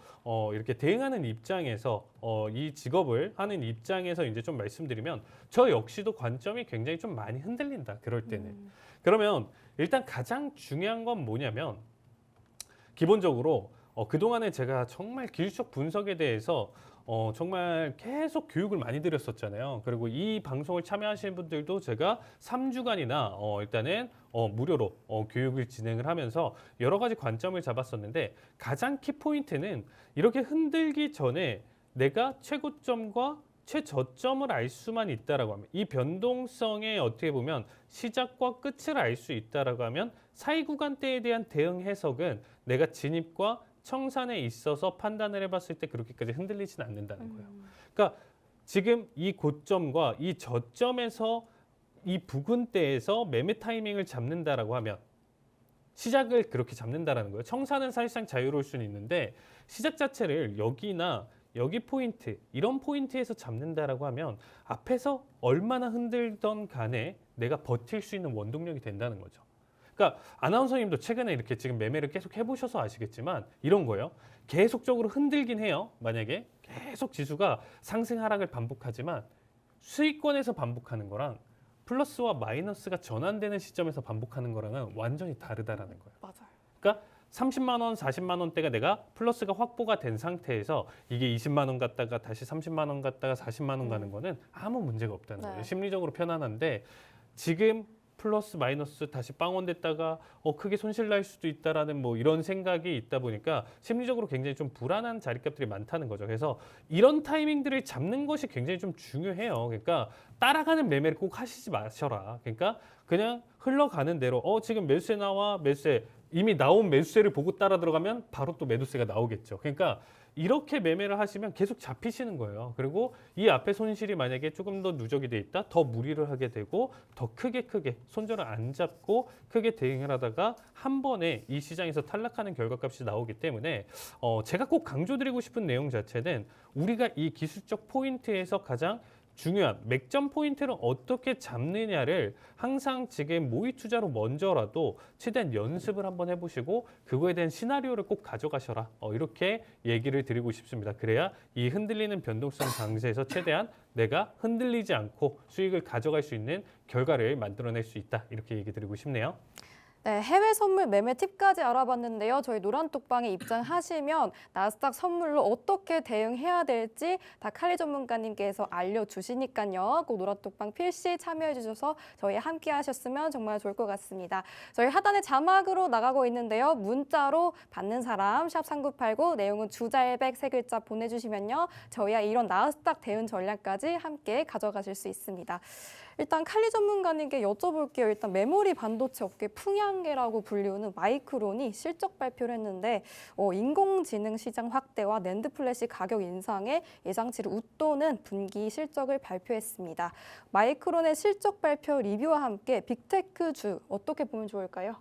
이렇게 대응하는 입장에서 이 직업을 하는 입장에서 이제 좀 말씀드리면 저 역시도 관점이 굉장히 좀 많이 흔들린다. 그럴 때는. 그러면 일단 가장 중요한 건 뭐냐면 기본적으로 그동안에 제가 정말 기술적 분석에 대해서 정말 계속 교육을 많이 드렸었잖아요. 그리고 이 방송을 참여하시는 분들도 제가 3주간이나 일단은 무료로 교육을 진행을 하면서 여러 가지 관점을 잡았었는데 가장 키포인트는 이렇게 흔들기 전에 내가 최고점과 최저점을 알 수만 있다라고 하면 이 변동성에 어떻게 보면 시작과 끝을 알 수 있다라고 하면 사이 구간대에 대한 대응 해석은 내가 진입과 청산에 있어서 판단을 해봤을 때 그렇게까지 흔들리지는 않는다는 거예요. 그러니까 지금 이 고점과 이 저점에서 이 부근대에서 매매 타이밍을 잡는다라고 하면 시작을 그렇게 잡는다라는 거예요. 청산은 사실상 자유로울 수는 있는데 시작 자체를 여기나 여기 포인트, 이런 포인트에서 잡는다라고 하면 앞에서 얼마나 흔들던 간에 내가 버틸 수 있는 원동력이 된다는 거죠. 그러니까 아나운서님도 최근에 이렇게 지금 매매를 계속 해보셔서 아시겠지만 이런 거예요. 계속적으로 흔들긴 해요. 만약에 계속 지수가 상승 하락을 반복하지만 수익권에서 반복하는 거랑 플러스와 마이너스가 전환되는 시점에서 반복하는 거랑은 완전히 다르다라는 거예요. 맞아요. 그러니까 30만 원, 40만 원대가 내가 플러스가 확보가 된 상태에서 이게 20만 원 갔다가 다시 30만 원 갔다가 40만 원 가는 거는 아무 문제가 없다는 네. 거예요. 심리적으로 편안한데 지금 플러스 마이너스 다시 빵원됐다가 크게 손실 날 수도 있다라는 뭐 이런 생각이 있다 보니까 심리적으로 굉장히 좀 불안한 자리값들이 많다는 거죠. 그래서 이런 타이밍들을 잡는 것이 굉장히 좀 중요해요. 그러니까 따라가는 매매를 꼭 하시지 마셔라. 그러니까 그냥 흘러가는 대로 지금 매수세 나와 매수세 이미 나온 매수세를 보고 따라 들어가면 바로 또 매도세가 나오겠죠. 그러니까 이렇게 매매를 하시면 계속 잡히시는 거예요. 그리고 이 앞에 손실이 만약에 조금 더 누적이 돼 있다, 더 무리를 하게 되고 더 크게 손절을 안 잡고 크게 대응을 하다가 한 번에 이 시장에서 탈락하는 결과값이 나오기 때문에 제가 꼭 강조드리고 싶은 내용 자체는 우리가 이 기술적 포인트에서 가장 중요한 맥점 포인트를 어떻게 잡느냐를 항상 지금 모의 투자로 먼저라도 최대한 연습을 한번 해보시고 그거에 대한 시나리오를 꼭 가져가셔라. 이렇게 얘기를 드리고 싶습니다. 그래야 이 흔들리는 변동성 강세에서 최대한 내가 흔들리지 않고 수익을 가져갈 수 있는 결과를 만들어낼 수 있다. 이렇게 얘기 드리고 싶네요. 네, 해외 선물 매매 팁까지 알아봤는데요. 저희 노란톡방에 입장하시면 나스닥 선물로 어떻게 대응해야 될지 다 칼리 전문가님께서 알려주시니까요. 꼭 노란톡방 필시 참여해 주셔서 저희 함께 하셨으면 정말 좋을 것 같습니다. 저희 하단에 자막으로 나가고 있는데요. 문자로 받는 사람 샵3989 내용은 주잘백 세 글자 보내주시면요. 저희와 이런 나스닥 대응 전략까지 함께 가져가실 수 있습니다. 일단 칼리 전문가님께 여쭤볼게요. 일단 메모리 반도체 업계 풍향계라고 불리우는 마이크론이 실적 발표를 했는데 인공지능 시장 확대와 낸드 플래시 가격 인상에 예상치를 웃도는 분기 실적을 발표했습니다. 마이크론의 실적 발표 리뷰와 함께 빅테크주 어떻게 보면 좋을까요?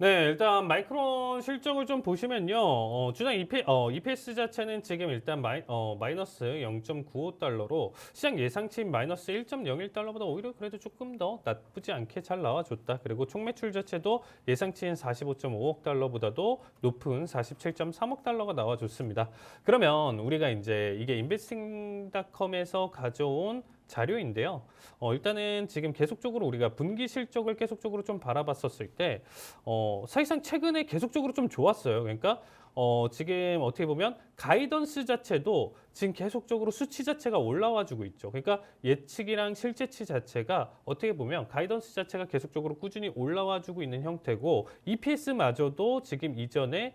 네, 일단 마이크론 실적을 좀 보시면요. 주당 EPS 자체는 지금 일단 마이너스 0.95달러로 시장 예상치인 마이너스 1.01달러보다 오히려 그래도 조금 더 나쁘지 않게 잘 나와줬다. 그리고 총 매출 자체도 예상치인 45.5억 달러보다도 높은 47.3억 달러가 나와줬습니다. 그러면 우리가 이제 이게 인베스팅닷컴에서 가져온 자료인데요. 일단은 지금 계속적으로 우리가 분기 실적을 계속적으로 좀 바라봤었을 때 사실상 최근에 계속적으로 좀 좋았어요. 그러니까 지금 어떻게 보면 가이던스 자체도 지금 계속적으로 수치 자체가 올라와주고 있죠. 그러니까 예측이랑 실제치 자체가 어떻게 보면 가이던스 자체가 계속적으로 꾸준히 올라와주고 있는 형태고 EPS마저도 지금 이전에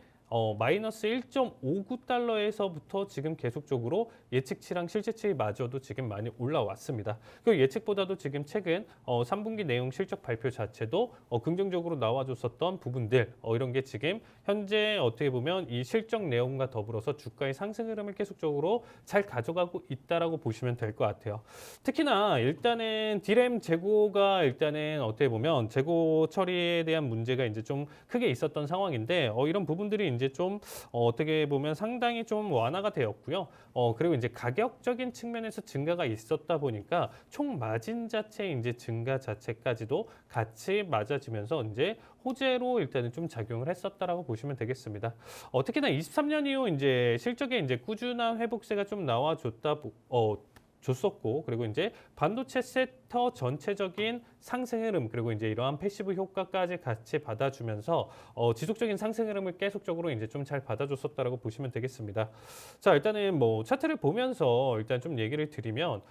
마이너스 1.59달러에서부터 지금 계속적으로 예측치랑 실제치마저도 지금 많이 올라왔습니다. 그 예측보다도 지금 최근 3분기 내용 실적 발표 자체도 긍정적으로 나와줬었던 부분들 이런 게 지금 현재 어떻게 보면 이 실적 내용과 더불어서 주가의 상승 흐름을 계속적으로 잘 가져가고 있다라고 보시면 될 것 같아요. 특히나 일단은 디램 재고가 일단은 어떻게 보면 재고 처리에 대한 문제가 이제 좀 크게 있었던 상황인데 이런 부분들이 이제 좀 어떻게 보면 상당히 좀 완화가 되었고요. 그리고 이제 가격적인 측면에서 증가가 있었다 보니까 총 마진 자체 이제 증가 자체까지도 같이 맞아지면서 이제 호재로 일단은 좀 작용을 했었다라고 보시면 되겠습니다. 특히나 23년 이후 이제 실적에 이제 꾸준한 회복세가 좀 줬었고 그리고 이제 반도체 섹터 전체적인 상승 흐름 그리고 이제 이러한 패시브 효과까지 같이 받아주면서 지속적인 상승 흐름을 계속적으로 이제 좀 잘 받아줬었다라고 보시면 되겠습니다. 자 일단은 뭐 차트를 보면서 일단 좀 얘기를 드리면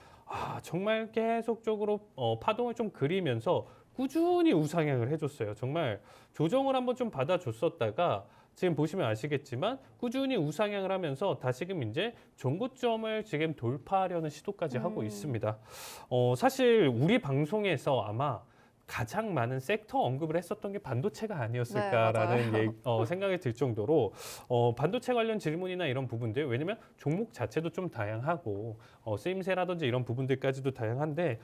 정말 계속적으로 파동을 좀 그리면서 꾸준히 우상향을 해줬어요. 정말 조정을 한번 좀 받아줬었다가 지금 보시면 아시겠지만 꾸준히 우상향을 하면서 다시금 이제 종고점을 지금 돌파하려는 시도까지 하고 있습니다. 사실 우리 방송에서 아마 가장 많은 섹터 언급을 했었던 게 반도체가 아니었을까라는 네, 생각이 들 정도로 반도체 관련 질문이나 이런 부분들, 왜냐면 종목 자체도 좀 다양하고 쓰임새라든지 이런 부분들까지도 다양한데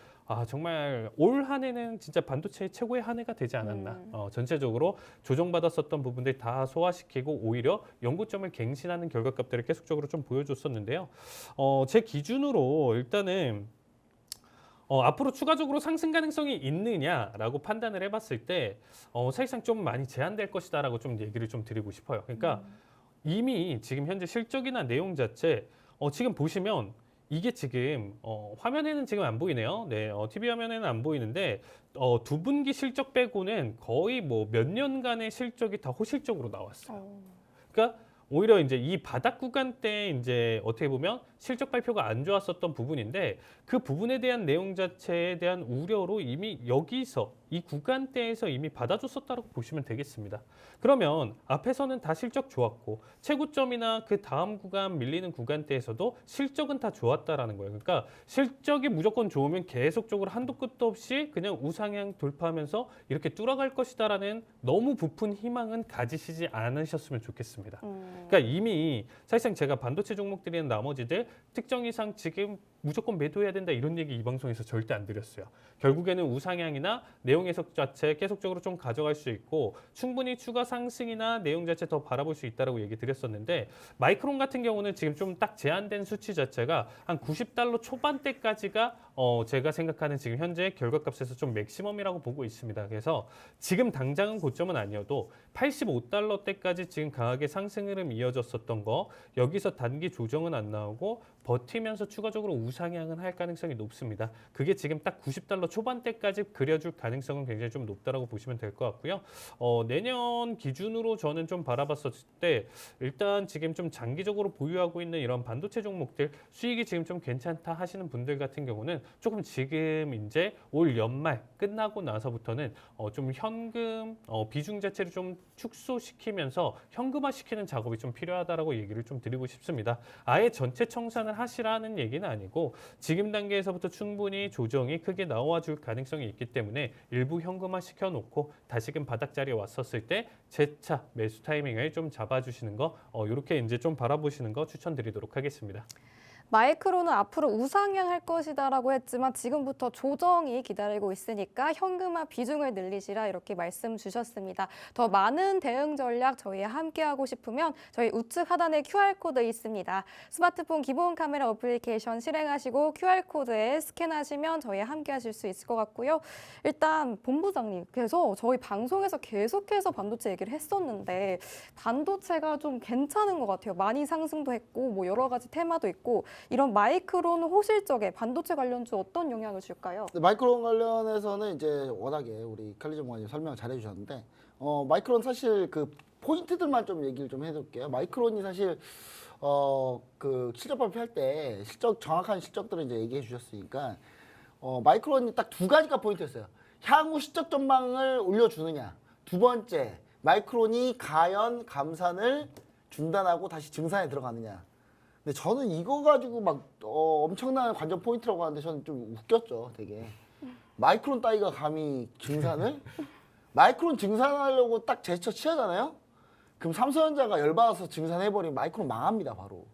정말 올 한 해는 진짜 반도체의 최고의 한 해가 되지 않았나. 전체적으로 조정받았었던 부분들 다 소화시키고 오히려 연고점을 갱신하는 결과값들을 계속적으로 좀 보여줬었는데요. 제 기준으로 일단은 앞으로 추가적으로 상승 가능성이 있느냐라고 판단을 해봤을 때 사실상 좀 많이 제한될 것이다라고 좀 얘기를 좀 드리고 싶어요. 그러니까 이미 지금 현재 실적이나 내용 자체 지금 보시면 이게 지금 화면에는 지금 안 보이네요. 네, TV 화면에는 안 보이는데 두 분기 실적 빼고는 거의 뭐 몇 년간의 실적이 다 호실적으로 나왔어요. 그러니까 오히려 이제 이 바닥 구간 때 이제 어떻게 보면 실적 발표가 안 좋았었던 부분인데 그 부분에 대한 내용 자체에 대한 우려로 이미 여기서 이 구간대에서 이미 받아줬었다고 보시면 되겠습니다. 그러면 앞에서는 다 실적 좋았고 최고점이나 그 다음 구간 밀리는 구간대에서도 실적은 다 좋았다라는 거예요. 그러니까 실적이 무조건 좋으면 계속적으로 한도 끝도 없이 그냥 우상향 돌파하면서 이렇게 뚫어갈 것이다라는 너무 부푼 희망은 가지시지 않으셨으면 좋겠습니다. 그러니까 이미 사실상 제가 반도체 종목들이나 나머지들 특정 이상 지금 무조건 매도해야 된다 이런 얘기 이 방송에서 절대 안 드렸어요. 결국에는 우상향이나 내용 해석 자체 계속적으로 좀 가져갈 수 있고 충분히 추가 상승이나 내용 자체 더 바라볼 수 있다라고 얘기 드렸었는데 마이크론 같은 경우는 지금 좀 딱 제한된 수치 자체가 한 $90 초반대까지가 제가 생각하는 지금 현재 결과값에서 좀 맥시멈이라고 보고 있습니다. 그래서 지금 당장은 고점은 아니어도 $85대까지 지금 강하게 상승 흐름 이어졌었던 거 여기서 단기 조정은 안 나오고 버티면서 추가적으로 우상향은 할 가능성이 높습니다. 그게 지금 딱 $90 초반대까지 그려줄 가능성은 굉장히 좀 높다라고 보시면 될 것 같고요. 내년 기준으로 저는 좀 바라봤었을 때 일단 지금 좀 장기적으로 보유하고 있는 이런 반도체 종목들 수익이 지금 좀 괜찮다 하시는 분들 같은 경우는 조금 지금 이제 올 연말 끝나고 나서부터는 좀 현금 비중 자체를 좀 축소시키면서 현금화시키는 작업이 좀 필요하다라고 얘기를 좀 드리고 싶습니다. 아예 전체 청산을 하시라는 얘기는 아니고 지금 단계에서부터 충분히 조정이 크게 나와줄 가능성이 있기 때문에 일부 현금화 시켜놓고 다시금 바닥 자리에 왔었을 때 재차 매수 타이밍을 좀 잡아주시는 거 이렇게 이제 좀 바라보시는 거 추천드리도록 하겠습니다. 마이크론은 앞으로 우상향할 것이다라고 했지만 지금부터 조정이 기다리고 있으니까 현금화 비중을 늘리시라 이렇게 말씀 주셨습니다. 더 많은 대응 전략 저희와 함께하고 싶으면 저희 우측 하단에 QR코드 있습니다. 스마트폰 기본 카메라 어플리케이션 실행하시고 QR코드에 스캔하시면 저희와 함께하실 수 있을 것 같고요. 일단 본부장님께서 저희 방송에서 계속해서 반도체 얘기를 했었는데 반도체가 좀 괜찮은 것 같아요. 많이 상승도 했고 뭐 여러 가지 테마도 있고 이런 마이크론 호실적에 반도체 관련주 어떤 영향을 줄까요? 마이크론 관련해서는 이제 워낙에 우리 칼리전 모관님 설명 잘 해주셨는데 마이크론 사실 그 포인트들만 좀 얘기를 좀 해둘게요. 마이크론이 사실 그 실적 발표할 때 정확한 실적들을 이제 얘기해 주셨으니까 마이크론이 딱 두 가지가 포인트였어요. 향후 실적 전망을 올려주느냐. 두 번째, 마이크론이 가연 감산을 중단하고 다시 증산에 들어가느냐. 근데 저는 이거 가지고 막 엄청난 관전 포인트라고 하는데 저는 좀 웃겼죠, 되게. 마이크론 따위가 감히 증산을? 마이크론 증산하려고 딱 제스처 취하잖아요? 그럼 삼성전자가 열받아서 증산해버리면 마이크론 망합니다, 바로.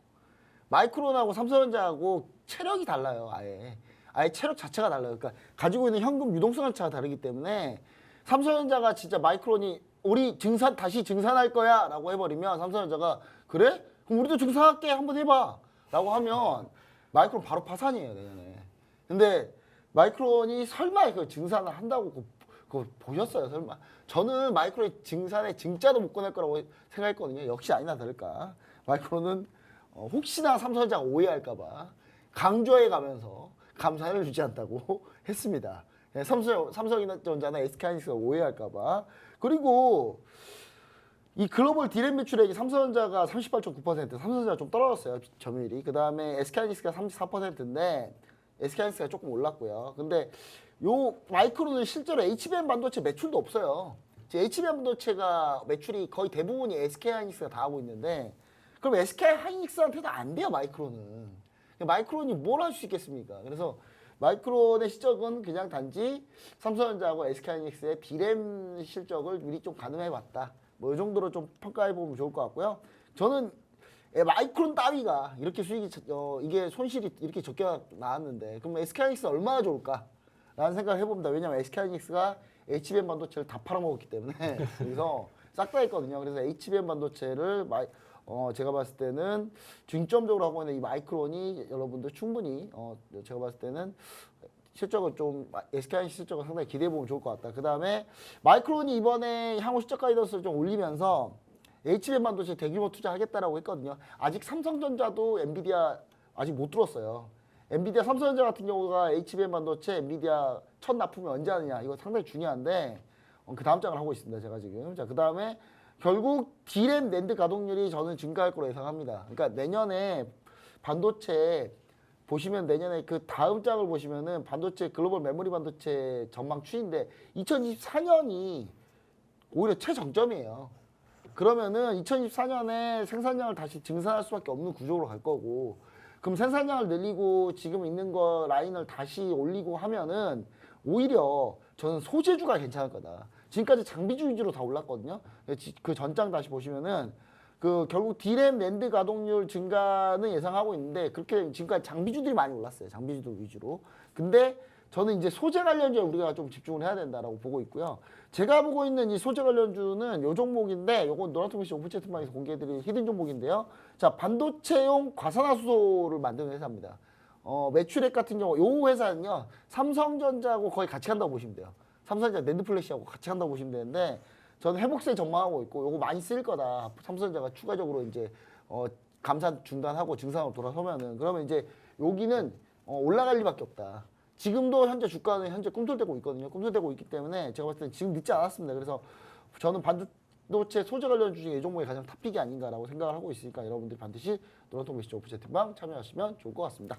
마이크론하고 삼성전자하고 체력이 달라요, 아예. 아예 체력 자체가 달라요. 그러니까 가지고 있는 현금 유동성 자체가 다르기 때문에 삼성전자가 진짜 마이크론이 우리 다시 증산할 거야 라고 해버리면 삼성전자가 그래? 그럼 우리도 증산할게 한번 해봐 라고 하면 마이크론 바로 파산이에요, 내년에. 근데 마이크론이 설마 그 증산을 한다고 그거 보셨어요, 설마? 저는 마이크론이 증산에 증자도 못 꺼낼 거라고 생각했거든요. 역시 아니나 다를까. 마이크론은 혹시나 삼성전자가 오해할까봐 강조해 가면서 감산을 주지 않다고 했습니다. 삼성전자나 SK하이닉스가 오해할까봐. 그리고 이 글로벌 디램 매출액이 삼성전자가 38.9%, 삼성전자가 좀 떨어졌어요, 점유율이. 그 다음에 SK하이닉스가 34%인데 SK하이닉스가 조금 올랐고요. 근데 요 마이크론은 실제로 HBM 반도체 매출도 없어요. HBM 반도체가 매출이 거의 대부분이 SK하이닉스가 다 하고 있는데 그럼 SK하이닉스한테도 안 돼요, 마이크론은. 마이크론이 뭘 할 수 있겠습니까? 그래서 마이크론의 실적은 그냥 단지 삼성전자하고 SK하이닉스의 D램 실적을 미리 좀 가늠해봤다. 뭐 이 정도로 좀 평가해보면 좋을 것 같고요. 저는 마이크론 따위가 이렇게 수익이 이게 손실이 이렇게 적게 나왔는데 그럼 SK하이닉스 얼마나 좋을까? 라는 생각을 해봅니다. 왜냐면 SK하이닉스가 HBM 반도체를 다 팔아먹었기 때문에 그래서 싹 다 했거든요. 그래서 HBM 반도체를 제가 봤을 때는 중점적으로 하고 있는 이 마이크론이 여러분들 충분히 제가 봤을 때는 실적을 좀 SK하이닉스 실적을 상당히 기대해 보면 좋을 것 같다. 그 다음에 마이크론이 이번에 향후 실적 가이던스를 좀 올리면서 HBM 반도체 대규모 투자하겠다라고 했거든요. 아직 삼성전자도 엔비디아 아직 못 들었어요. 엔비디아 삼성전자 같은 경우가 HBM 반도체 엔비디아 첫 납품이 언제 하느냐 이거 상당히 중요한데 그 다음 장을 하고 있습니다. 제가 지금. 자, 그 다음에 결국 D램 낸드 가동률이 저는 증가할 거로 예상합니다. 그러니까 내년에 반도체 보시면 내년에 그 다음 장을 보시면은 반도체 글로벌 메모리 반도체 전망 추이인데 2024년이 오히려 최정점이에요. 그러면은 2024년에 생산량을 다시 증산할 수밖에 없는 구조로 갈 거고 그럼 생산량을 늘리고 지금 있는 거 라인을 다시 올리고 하면은 오히려 저는 소재주가 괜찮을 거다. 지금까지 장비주 위주로 다 올랐거든요. 그 전장 다시 보시면은 그 결국 D램 낸드 가동률 증가는 예상하고 있는데 그렇게 지금까지 장비주들이 많이 올랐어요. 장비주들 위주로. 근데 저는 이제 소재 관련주에 우리가 좀 집중을 해야 된다라고 보고 있고요. 제가 보고 있는 이 소재 관련주는 요 종목인데 요건 노란통신 오픈 채팅방에서 공개해드린 히든 종목인데요. 자, 반도체용 과산화수소를 만드는 회사입니다. 매출액 같은 경우 요 회사는요. 삼성전자하고 거의 같이 간다고 보시면 돼요. 삼성전자 낸드플래시하고 같이 간다고 보시면 되는데 저는 회복세 전망하고 있고 요거 많이 쓸 거다. 삼성전자가 추가적으로 이제 감산 중단하고 증산으로 돌아서면은 그러면 이제 여기는 올라갈 리밖에 없다. 지금도 현재 주가는 현재 꿈틀대고 있거든요. 꿈틀대고 있기 때문에 제가 봤을 때 지금 늦지 않았습니다. 그래서 저는 반도체 소재 관련 주중에 이 종목이 가장 탑픽이 아닌가라고 생각을 하고 있으니까 여러분들이 반드시 노란통 메시지 오픈 채팅방 참여하시면 좋을 것 같습니다.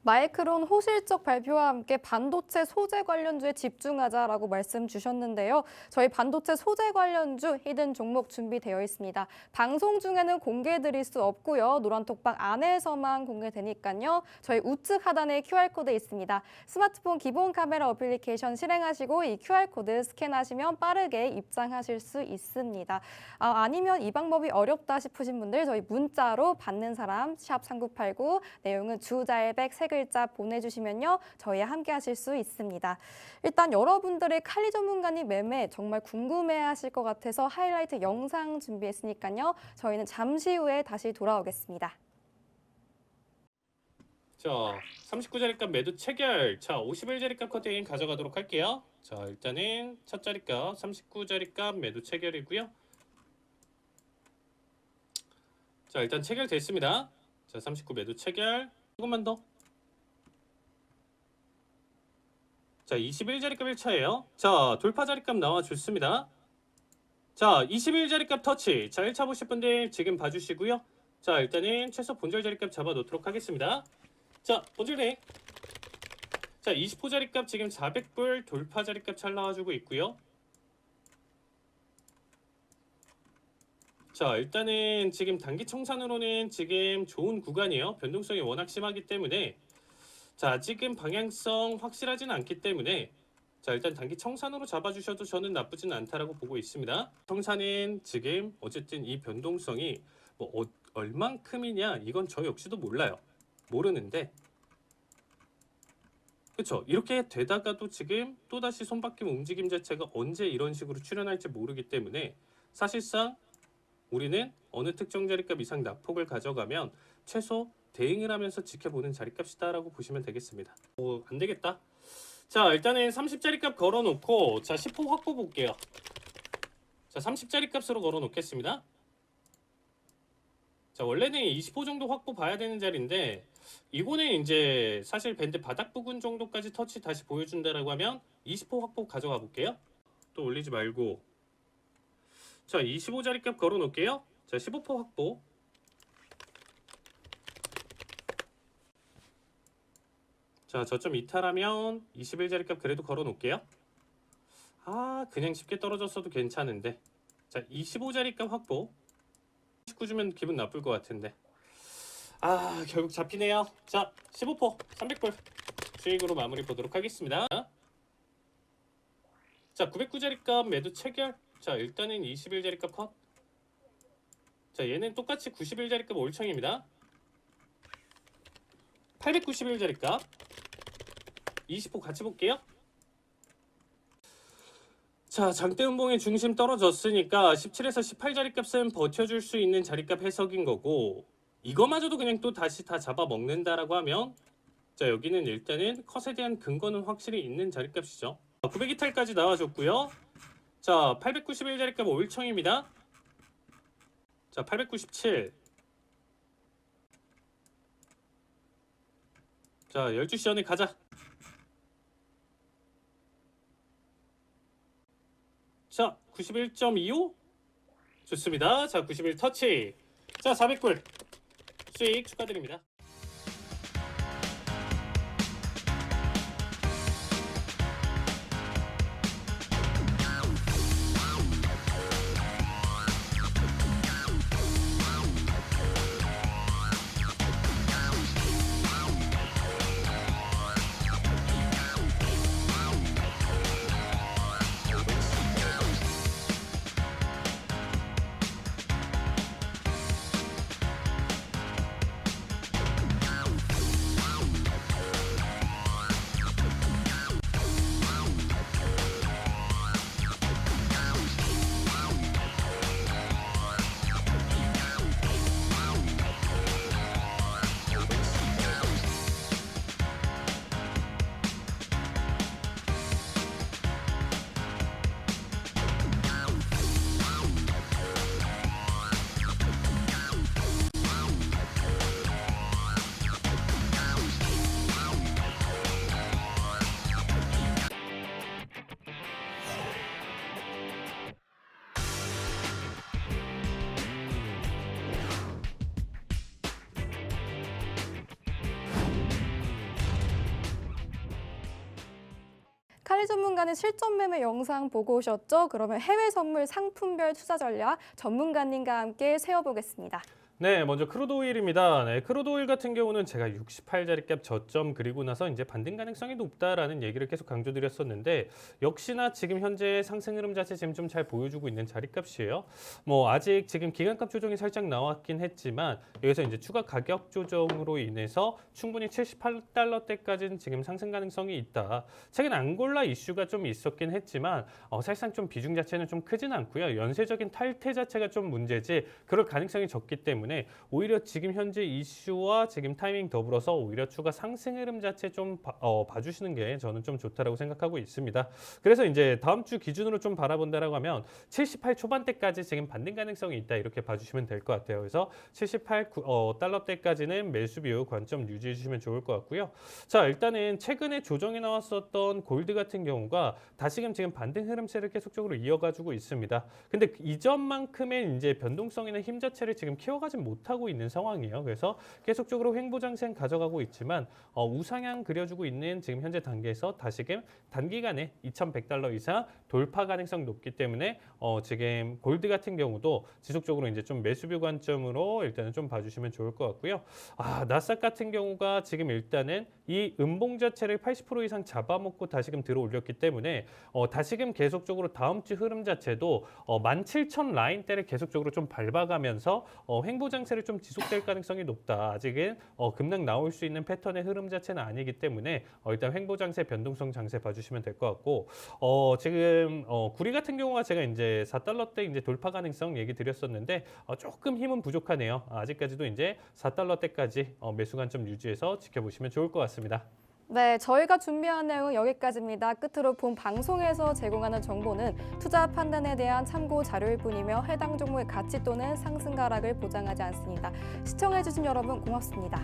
마이크론 호실적 발표와 함께 반도체 소재 관련주에 집중하자라고 말씀 주셨는데요. 저희 반도체 소재 관련주 히든 종목 준비되어 있습니다. 방송 중에는 공개해드릴 수 없고요. 노란톡방 안에서만 공개되니까요. 저희 우측 하단에 QR코드 있습니다. 스마트폰 기본 카메라 어플리케이션 실행하시고 이 QR코드 스캔하시면 빠르게 입장하실 수 있습니다. 아니면 이 방법이 어렵다 싶으신 분들 저희 문자로 받는 사람 샵 3989 내용은 주잘백 3글자 보내주시면요. 저희와 함께 하실 수 있습니다. 일단 여러분들의 칼리 전문가님 매매 정말 궁금해하실 것 같아서 하이라이트 영상 준비했으니까요. 저희는 잠시 후에 다시 돌아오겠습니다. 자, 39자리값 매도 체결. 자, 51자리값 커팅 가져가도록 할게요. 자, 일단은 첫 자리값 39자리값 매도 체결이고요. 자, 일단 체결됐습니다. 자, 39 매도 체결. 조금만 더. 자, 21자리값 1차예요. 자, 돌파 자리값 나와 좋습니다. 자, 21자리값 터치. 자, 1차 보실 분들 지금 봐주시고요. 자, 일단은 최소 본절 자리값 잡아 놓도록 하겠습니다. 자, 본절대. 자, 20호자리값 지금 400불 돌파 자리값 잘 나와주고 있고요. 자, 일단은 지금 단기 청산으로는 지금 좋은 구간이에요. 변동성이 워낙 심하기 때문에 자, 아직은 방향성 확실하진 않기 때문에 자, 일단 단기 청산으로 잡아주셔도 저는 나쁘진 않다라고 보고 있습니다. 청산은 지금 어쨌든 이 변동성이 뭐 얼만큼이냐 이건 저 역시도 몰라요. 모르는데 그렇죠. 이렇게 되다가도 지금 또다시 손바뀜 움직임 자체가 언제 이런 식으로 출현할지 모르기 때문에 사실상 우리는 어느 특정 자리값 이상 낙폭을 가져가면 최소 대응을 하면서 지켜보는 자리값이다라고 보시면 되겠습니다. 안 되겠다. 자, 일단은 30자리값 걸어놓고 자 10호 확보 볼게요. 자, 30자리값으로 걸어놓겠습니다. 자, 원래는 20호 정도 확보 봐야 되는 자리인데 이거는 이제 사실 밴드 바닥 부분 정도까지 터치 다시 보여준다라고 하면 20호 확보 가져가 볼게요. 또 올리지 말고 자 25자리값 걸어놓을게요. 자 15% 확보. 자 저점 이탈하면 21자리값 그래도 걸어놓을게요. 아 그냥 쉽게 떨어졌어도 괜찮은데 자 25자리값 확보. 19 주면 기분 나쁠 것 같은데 아 결국 잡히네요. 자 15% 300불 수익으로 마무리 보도록 하겠습니다. 자, 909자리값 매도 체결. 자, 일단은 21자리값 컷. 자, 얘는 똑같이 91자리값 올청입니다. 891자리값 20호 같이 볼게요. 자, 장대음봉의 중심 떨어졌으니까 17에서 18자리 값은 버텨줄 수 있는 자리값 해석인 거고, 이거마저도 그냥 또 다시 다 잡아먹는다라고 하면, 자, 여기는 일단은 컷에 대한 근거는 확실히 있는 자리값이죠. 902탈까지 나와줬고요. 자, 891자리값 5일청입니다. 자, 897. 자, 12시 전에 가자. 자, 91.25 좋습니다. 자, 91 터치. 자, 400불 수익 축하드립니다. 칼리 전문가는 실전 매매 영상 보고 오셨죠? 그러면 해외 선물 상품별 투자 전략 전문가님과 함께 세워보겠습니다. 네, 먼저 크루드 오일입니다. 네, 크루드 오일 같은 경우는 제가 68자리값 저점 그리고 나서 이제 반등 가능성이 높다라는 얘기를 계속 강조드렸었는데, 역시나 지금 현재 상승 흐름 자체 지금 좀 잘 보여주고 있는 자리값이에요. 뭐 아직 지금 기간값 조정이 살짝 나왔긴 했지만, 여기서 이제 추가 가격 조정으로 인해서 충분히 78달러대까지는 지금 상승 가능성이 있다. 최근 앙골라 이슈가 좀 있었긴 했지만 사실상 좀 비중 자체는 좀 크진 않고요. 연쇄적인 탈퇴 자체가 좀 문제지 그럴 가능성이 적기 때문에 오히려 지금 현재 이슈와 지금 타이밍 더불어서 오히려 추가 상승 흐름 자체 좀 봐주시는 게 저는 좀 좋다라고 생각하고 있습니다. 그래서 이제 다음 주 기준으로 좀 바라본다라고 하면 78 초반대까지 지금 반등 가능성이 있다 이렇게 봐주시면 될 것 같아요. 그래서 78 달러대까지는 매수 비율 관점 유지해 주시면 좋을 것 같고요. 자, 일단은 최근에 조정이 나왔었던 골드 같은 경우가 다시금 지금 반등 흐름세를 계속적으로 이어가지고 있습니다. 근데 이전만큼의 이제 변동성이나 힘 자체를 지금 키워가지 못하고 있는 상황이에요. 그래서 계속적으로 횡보장세 가져가고 있지만 우상향 그려주고 있는 지금 현재 단계에서 다시금 단기간에 2,100달러 이상 돌파 가능성 높기 때문에 지금 골드 같은 경우도 지속적으로 이제 좀 매수비 관점으로 일단은 좀 봐주시면 좋을 것 같고요. 나스닥 같은 경우가 지금 일단은 이 음봉 자체를 80% 이상 잡아먹고 다시금 들어 올렸기 때문에 다시금 계속적으로 다음 주 흐름 자체도 17,000 라인대를 계속적으로 좀 밟아가면서 횡보 장세를 좀 지속될 가능성이 높다. 아직은 급락 나올 수 있는 패턴의 흐름 자체는 아니기 때문에 일단 횡보 장세 변동성 장세 봐주시면 될 것 같고, 지금 구리 같은 경우가 제가 이제 4달러대 이제 돌파 가능성 얘기 드렸었는데 조금 힘은 부족하네요. 아직까지도 이제 4달러대까지 매수 관점 유지해서 지켜보시면 좋을 것 같습니다. 네, 저희가 준비한 내용은 여기까지입니다. 끝으로 본 방송에서 제공하는 정보는 투자 판단에 대한 참고 자료일 뿐이며 해당 종목의 가치 또는 상승 하락을 보장하지 않습니다. 시청해주신 여러분 고맙습니다.